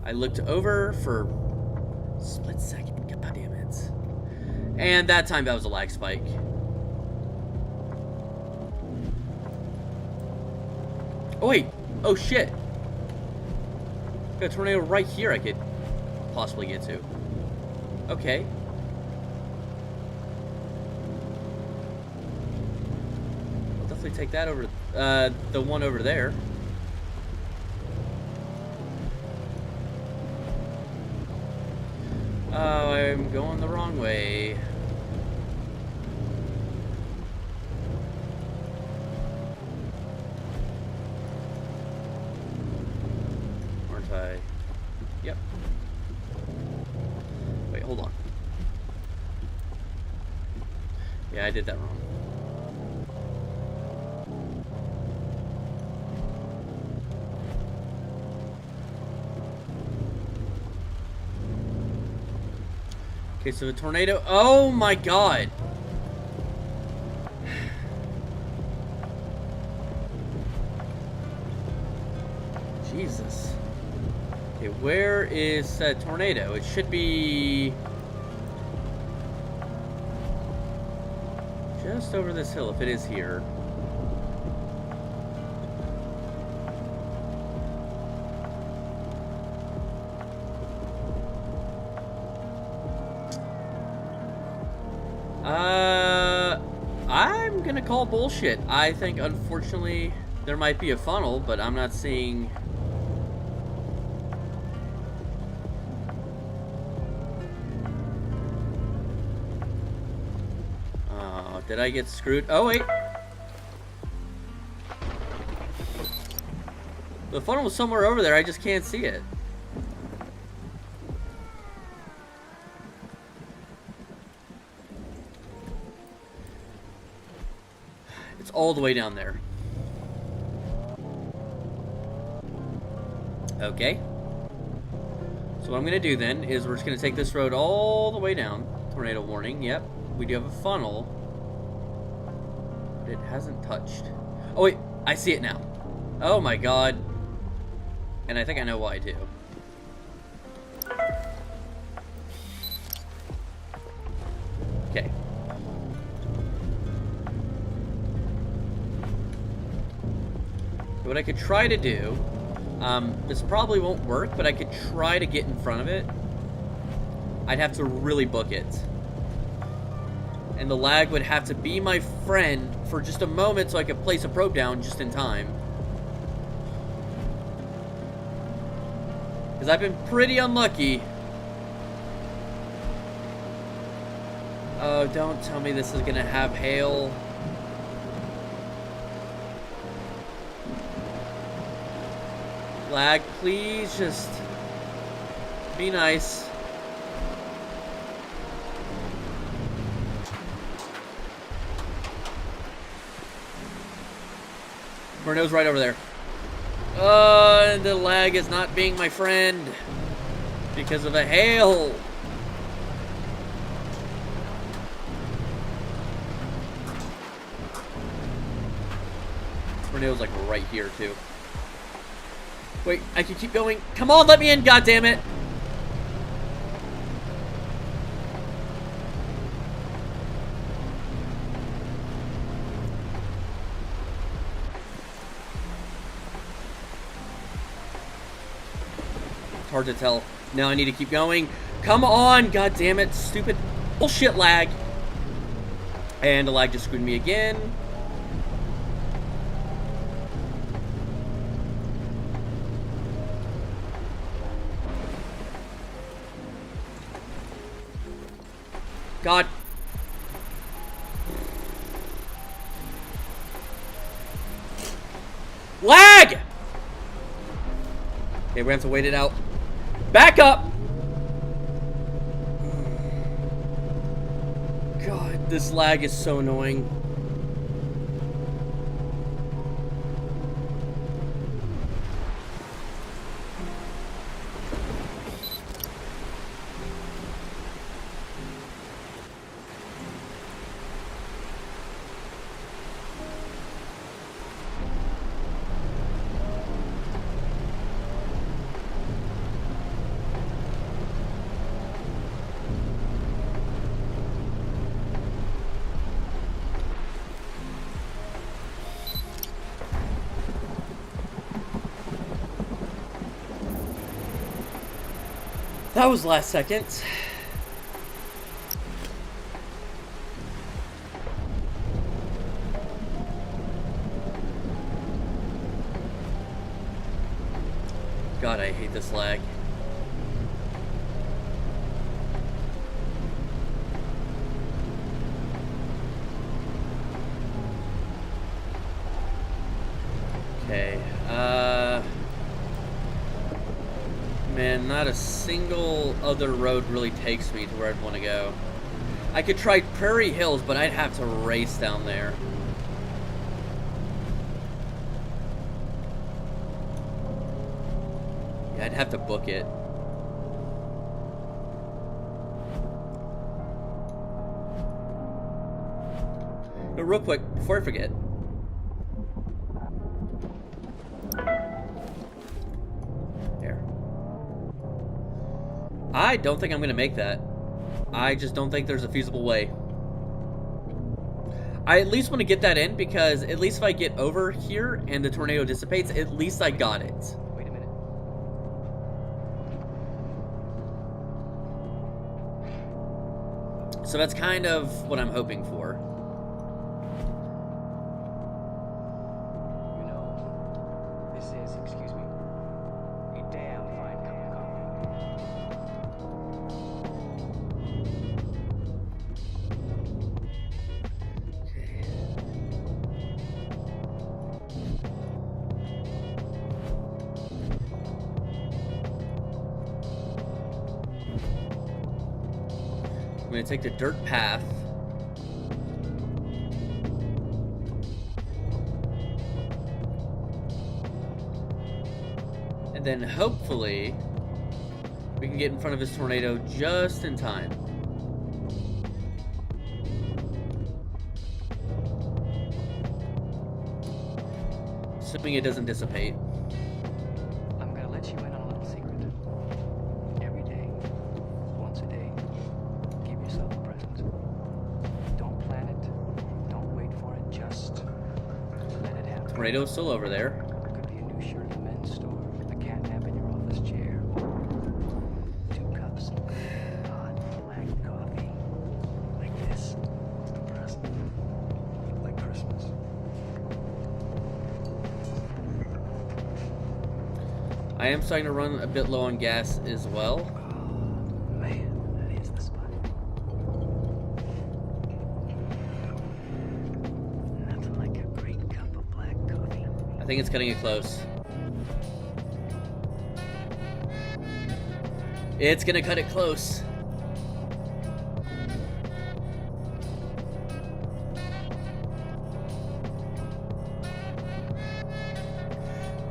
I looked over for a split second. God damn it. And that time that was a lag spike. Oh wait, oh shit. Got a tornado right here I could possibly get to. Okay. I'll definitely take that over, the one over there. Oh, I'm going the wrong way. Yep. Wait, hold on. Yeah, I did that wrong. Okay, so the tornado. Oh my god! Jesus. Okay, where is that tornado? It should be just over this hill, if it is here. I'm gonna call bullshit. I think, unfortunately, there might be a funnel, but I'm not seeing... Did I get screwed? Oh, wait. The funnel was somewhere over there. I just can't see it. It's all the way down there. Okay. So what I'm going to do then is we're just going to take this road all the way down. Tornado warning. Yep. We do have a funnel. It hasn't touched. Oh wait, I see it now. Oh my god. And I think I know why too. Okay. What I could try to do, this probably won't work, but I could try to get in front of it. I'd have to really book it. And the lag would have to be my friend for just a moment so I could place a probe down just in time. Because I've been pretty unlucky. Oh, don't tell me this is going to have hail. Lag, please just be nice. Tornado's right over there. The lag is not being my friend because of the hail. Tornado's like right here too. Wait, I can keep going. Come on, let me in, goddammit! It's hard to tell. Now I need to keep going. Come on, goddammit, stupid bullshit lag. And the lag just screwed me again. God. Lag! Okay, we have to wait it out. Back up! God, this lag is so annoying. That was last second. God, I hate this lag. Okay, man, not a single other road really takes me to where I'd want to go. I could try Prairie Hills, but I'd have to race down there. Yeah, I'd have to book it. No, real quick, before I forget. I don't think I'm going to make that. I just don't think there's a feasible way. I at least want to get that in because at least if I get over here and the tornado dissipates, at least I got it. Wait a minute. So that's kind of what I'm hoping for. You know, this is, excuse me, a damn fine cup of coffee. I'm going to take the dirt path. And then hopefully we can get in front of this tornado just in time. Assuming it doesn't dissipate. I'm gonna let you in on a little secret. Every day, once a day, give yourself a present. Don't plan it. Don't wait for it. Just let it happen. Tornado's still over there. It could be a new shirt in the men's store, a cat nap in your office chair, or 2 cups of hot I am starting to run a bit low on gas as well. Oh, man, that is the spot. Nothing like a great cup of black coffee. I think it's cutting it close. It's gonna cut it close.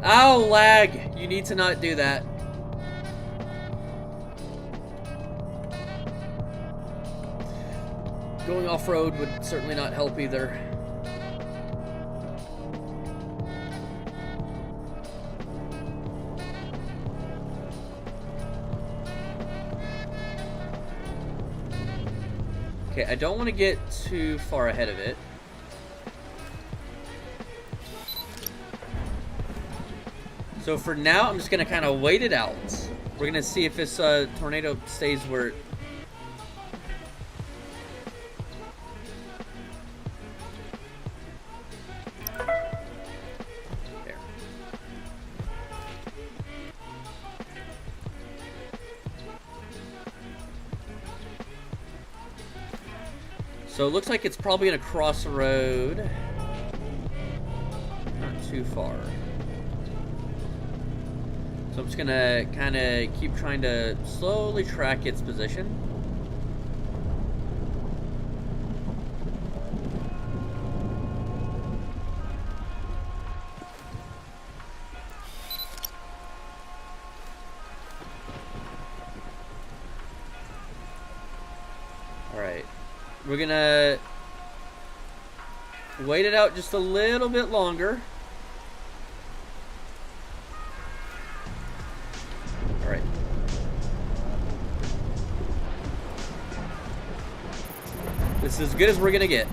Ow, lag! You need to not do that. Going off-road would certainly not help either. Okay, I don't want to get too far ahead of it. So for now, I'm just going to kind of wait it out. We're going to see if this tornado stays where... There. So it looks like it's probably going to cross the road. Not too far. So I'm just gonna kind of keep trying to slowly track its position. Alright. We're gonna wait it out just a little bit longer. This is as good as we're gonna get.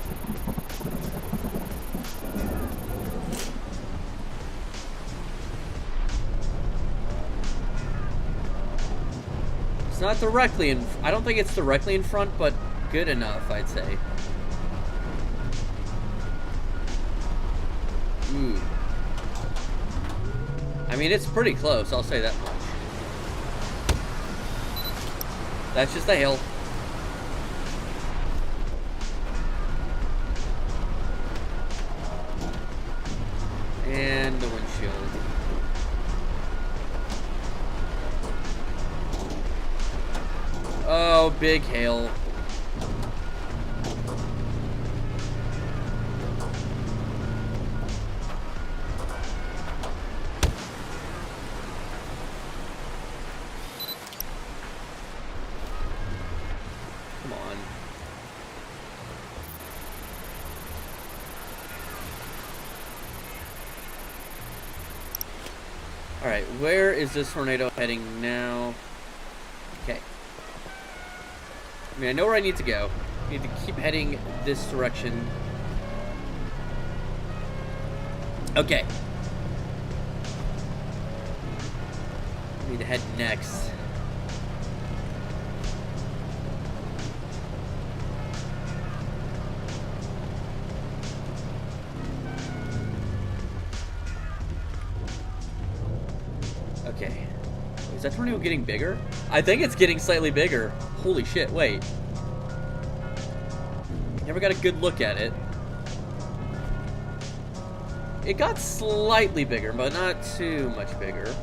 It's not directly in... I don't think it's directly in front, but good enough, I'd say. Ooh. I mean, it's pretty close, I'll say that much. That's just a hill. And the windshield. Oh, big hail. Come on. Alright, where is this tornado heading now? Okay. I mean, I know where I need to go. I need to keep heading this direction. Okay. I need to head next. Okay. Is that tornado getting bigger? I think it's getting slightly bigger. Holy shit, wait. Never got a good look at it. It got slightly bigger, but not too much bigger.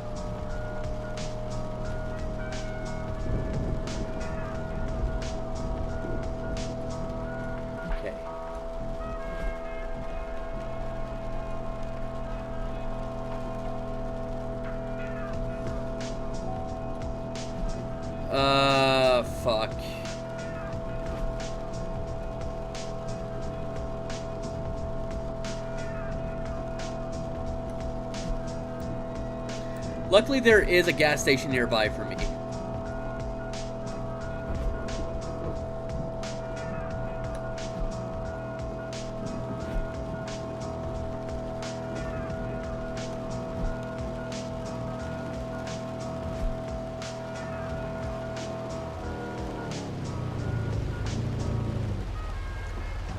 Okay. Fuck. Luckily, there is a gas station nearby for me.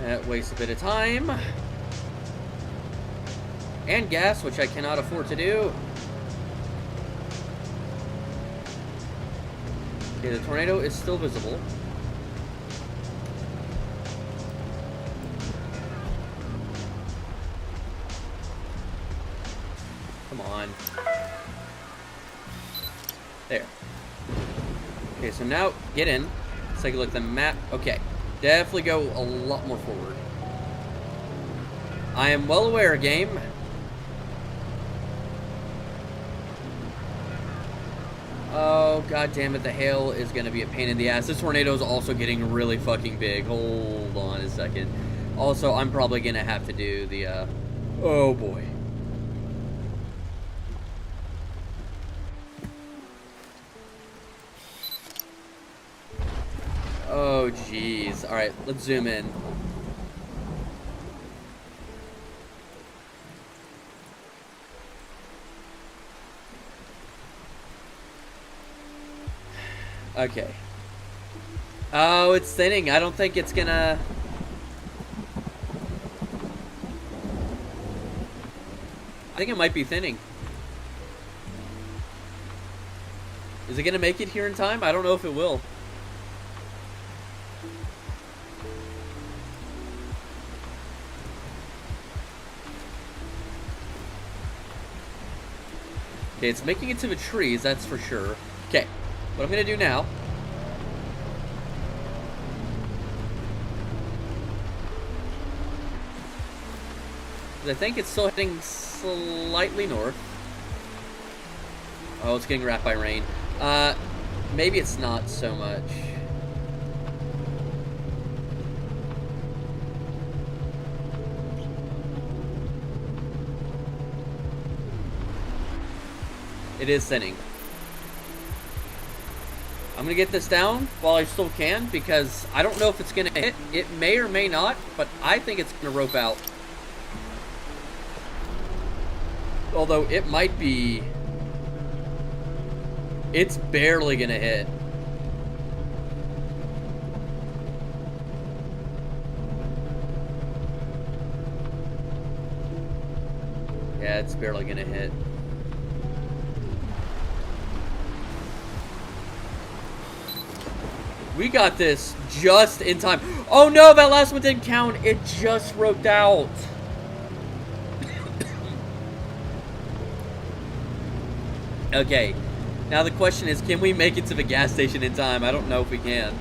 That wastes a bit of time. And gas, which I cannot afford to do. Okay, the tornado is still visible. Come on. There. Okay, so now get in. Let's take a look at the map. Okay, definitely go a lot more forward. I am well aware, game. Oh, god damn it, the hail is going to be a pain in the ass. This tornado is also getting really fucking big. Hold on a second. Also, I'm probably going to have to do the, oh boy. Oh, jeez. Alright, let's zoom in. Okay. Oh, it's thinning. I don't think it's gonna... I think it might be thinning. Is it gonna make it here in time? I don't know if it will. Okay, it's making it to the trees, that's for sure. Okay, what I'm gonna do now... I think it's still heading slightly north. Oh, it's getting wrapped by rain. Maybe it's not so much. It is thinning. I'm gonna get this down while I still can, because I don't know if it's gonna hit. It may or may not, but I think it's gonna rope out. Although it might be... It's barely gonna hit. Yeah, it's barely gonna hit. We got this just in time. Oh no, that last one didn't count. It just roped out. Okay, now the question is, can we make it to the gas station in time? I don't know if we can.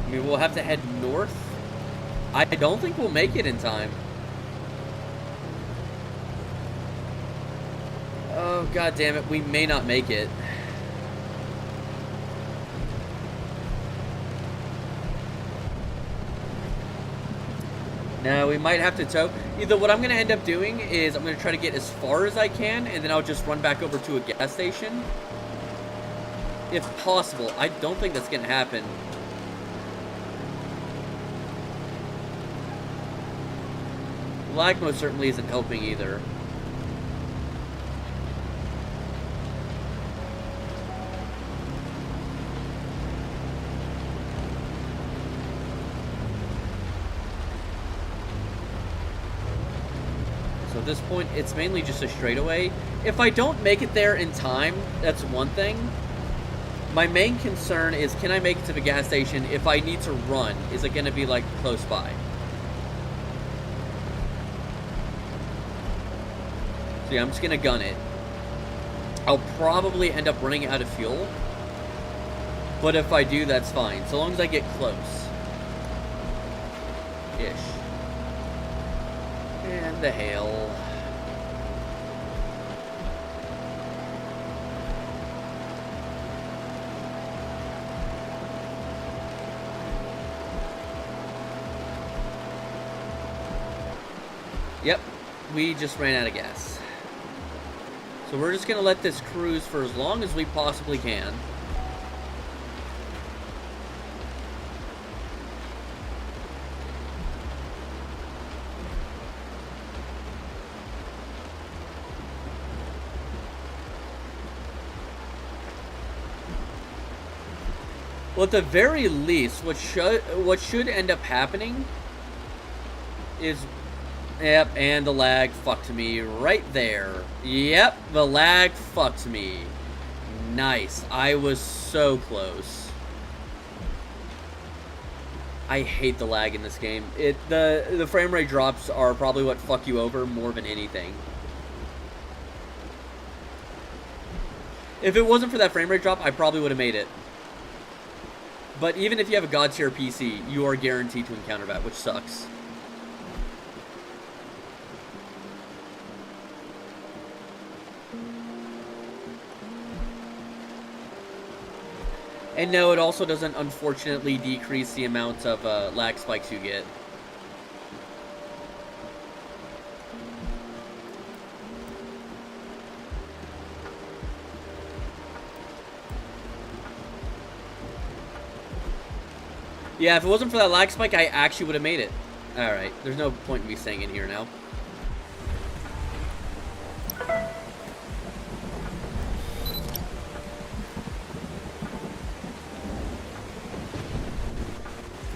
I mean, we'll have to head north. I don't think we'll make it in time. Oh, god damn it, we may not make it. No, we might have to tow. Either what I'm going to end up doing is I'm going to try to get as far as I can, and then I'll just run back over to a gas station. If possible. I don't think that's going to happen. Lag most certainly isn't helping either. So at this point, it's mainly just a straightaway. If I don't make it there in time, that's one thing. My main concern is, can I make it to the gas station if I need to run? Is it going to be, like, close by? So yeah, I'm just going to gun it. I'll probably end up running out of fuel. But if I do, that's fine. So long as I get close. Ish. And the hail. Yep, we just ran out of gas. So we're just going to let this cruise for as long as we possibly can. Well, at the very least, what should end up happening is, yep, and the lag fucked me right there. Yep, the lag fucked me. Nice. I was so close. I hate the lag in this game. The frame rate drops are probably what fuck you over more than anything. If it wasn't for that frame rate drop, I probably would have made it. But even if you have a god tier PC, you are guaranteed to encounter that, which sucks. And no, it also doesn't, unfortunately, decrease the amount of lag spikes you get. Yeah, if it wasn't for that lag spike, I actually would have made it. Alright, there's no point in me staying in here now.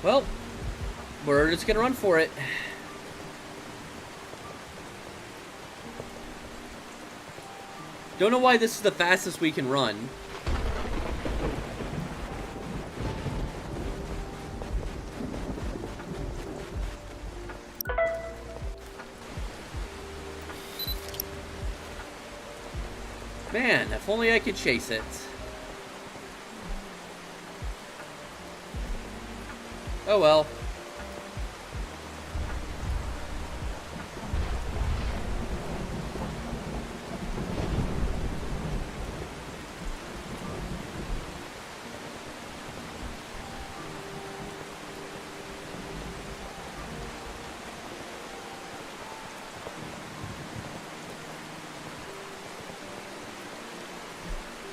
Well, we're just gonna run for it. Don't know why this is the fastest we can run. Man, if only I could chase it. Oh well.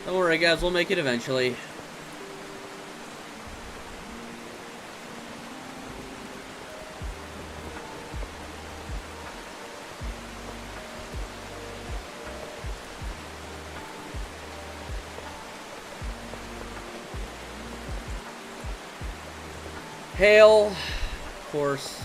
Don't worry, guys, we'll make it eventually. Hail, of course.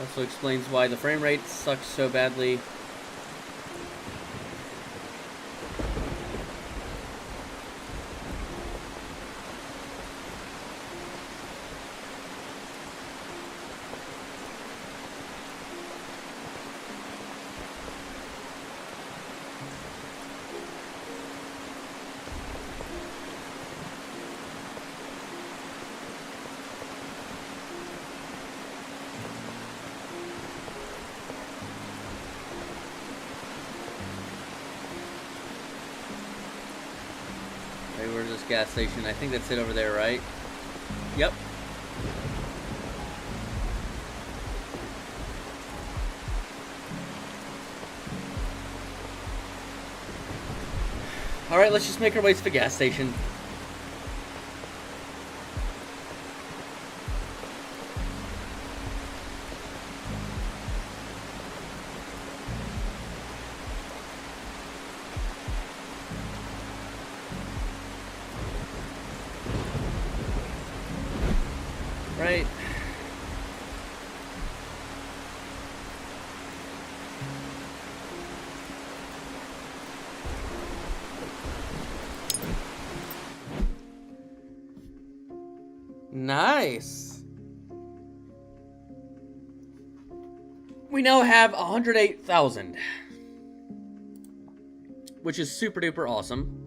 Also explains why the frame rate sucks so badly. Okay, where's this gas station? I think that's it over there, right? Yep. Alright, let's just make our way to the gas station. Right. Nice. We now have 108,000, which is super duper awesome.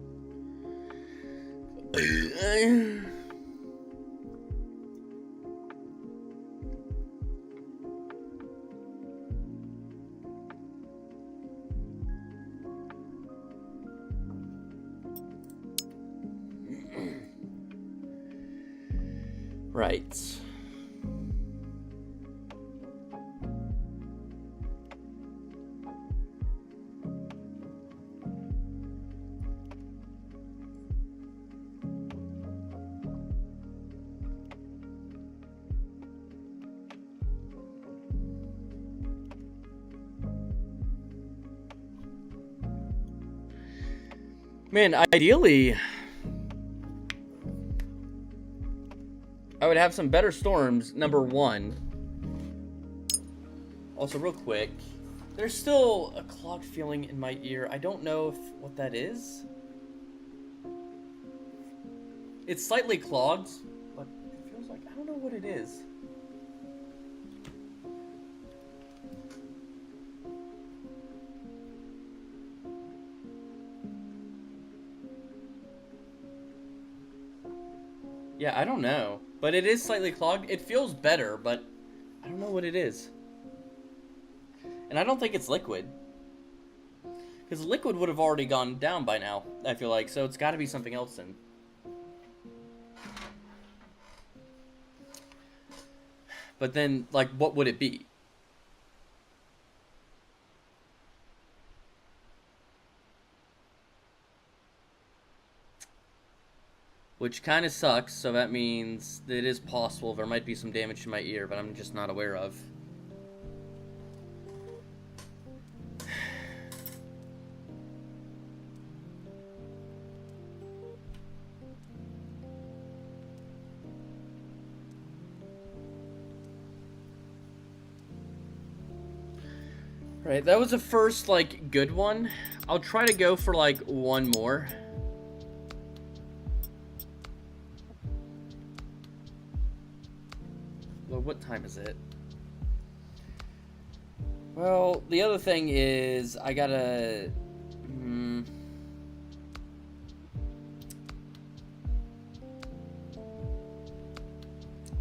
Right. Man, ideally, I would have some better storms, number one. Also, real quick, there's still a clogged feeling in my ear. I don't know what that is. It's slightly clogged, but it feels like, I don't know what it is. Yeah, I don't know. But it is slightly clogged. It feels better, but I don't know what it is. And I don't think it's liquid. Because liquid would have already gone down by now, I feel like. So it's got to be something else then. But then, like, what would it be? Which kind of sucks, so that means that it is possible there might be some damage to my ear, but I'm just not aware of. Right, that was the first, like, good one. I'll try to go for, like, one more. Well, what time is it? Well, the other thing is, I gotta...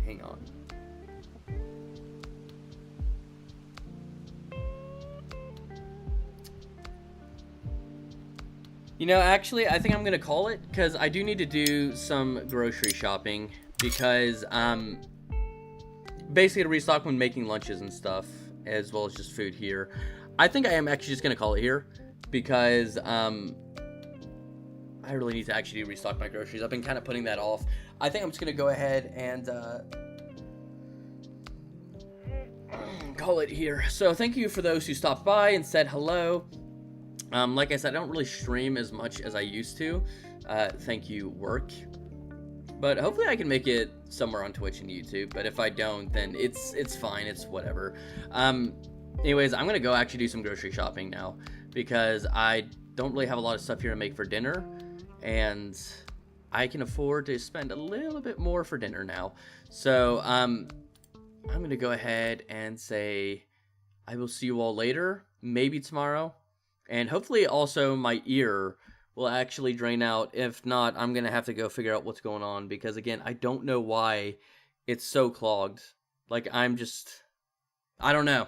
Hang on. You know, actually, I think I'm gonna call it, because I do need to do some grocery shopping, because, basically to restock when making lunches and stuff, as well as just food here. I think I am actually just gonna call it here, because, I really need to actually restock my groceries. I've been kind of putting that off. I think I'm just gonna go ahead and, call it here. So, thank you for those who stopped by and said hello. Like I said, I don't really stream as much as I used to. Thank you, work. But hopefully I can make it somewhere on Twitch and YouTube. But if I don't, then it's fine. It's whatever. Anyways, I'm going to go actually do some grocery shopping now. Because I don't really have a lot of stuff here to make for dinner. And I can afford to spend a little bit more for dinner now. So, I'm going to go ahead and say I will see you all later. Maybe tomorrow. And hopefully also my ear will actually drain out. If not, I'm going to have to go figure out what's going on. Because again, I don't know why it's so clogged. Like, I don't know.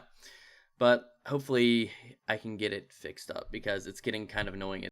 But hopefully I can get it fixed up. Because it's getting kind of annoying.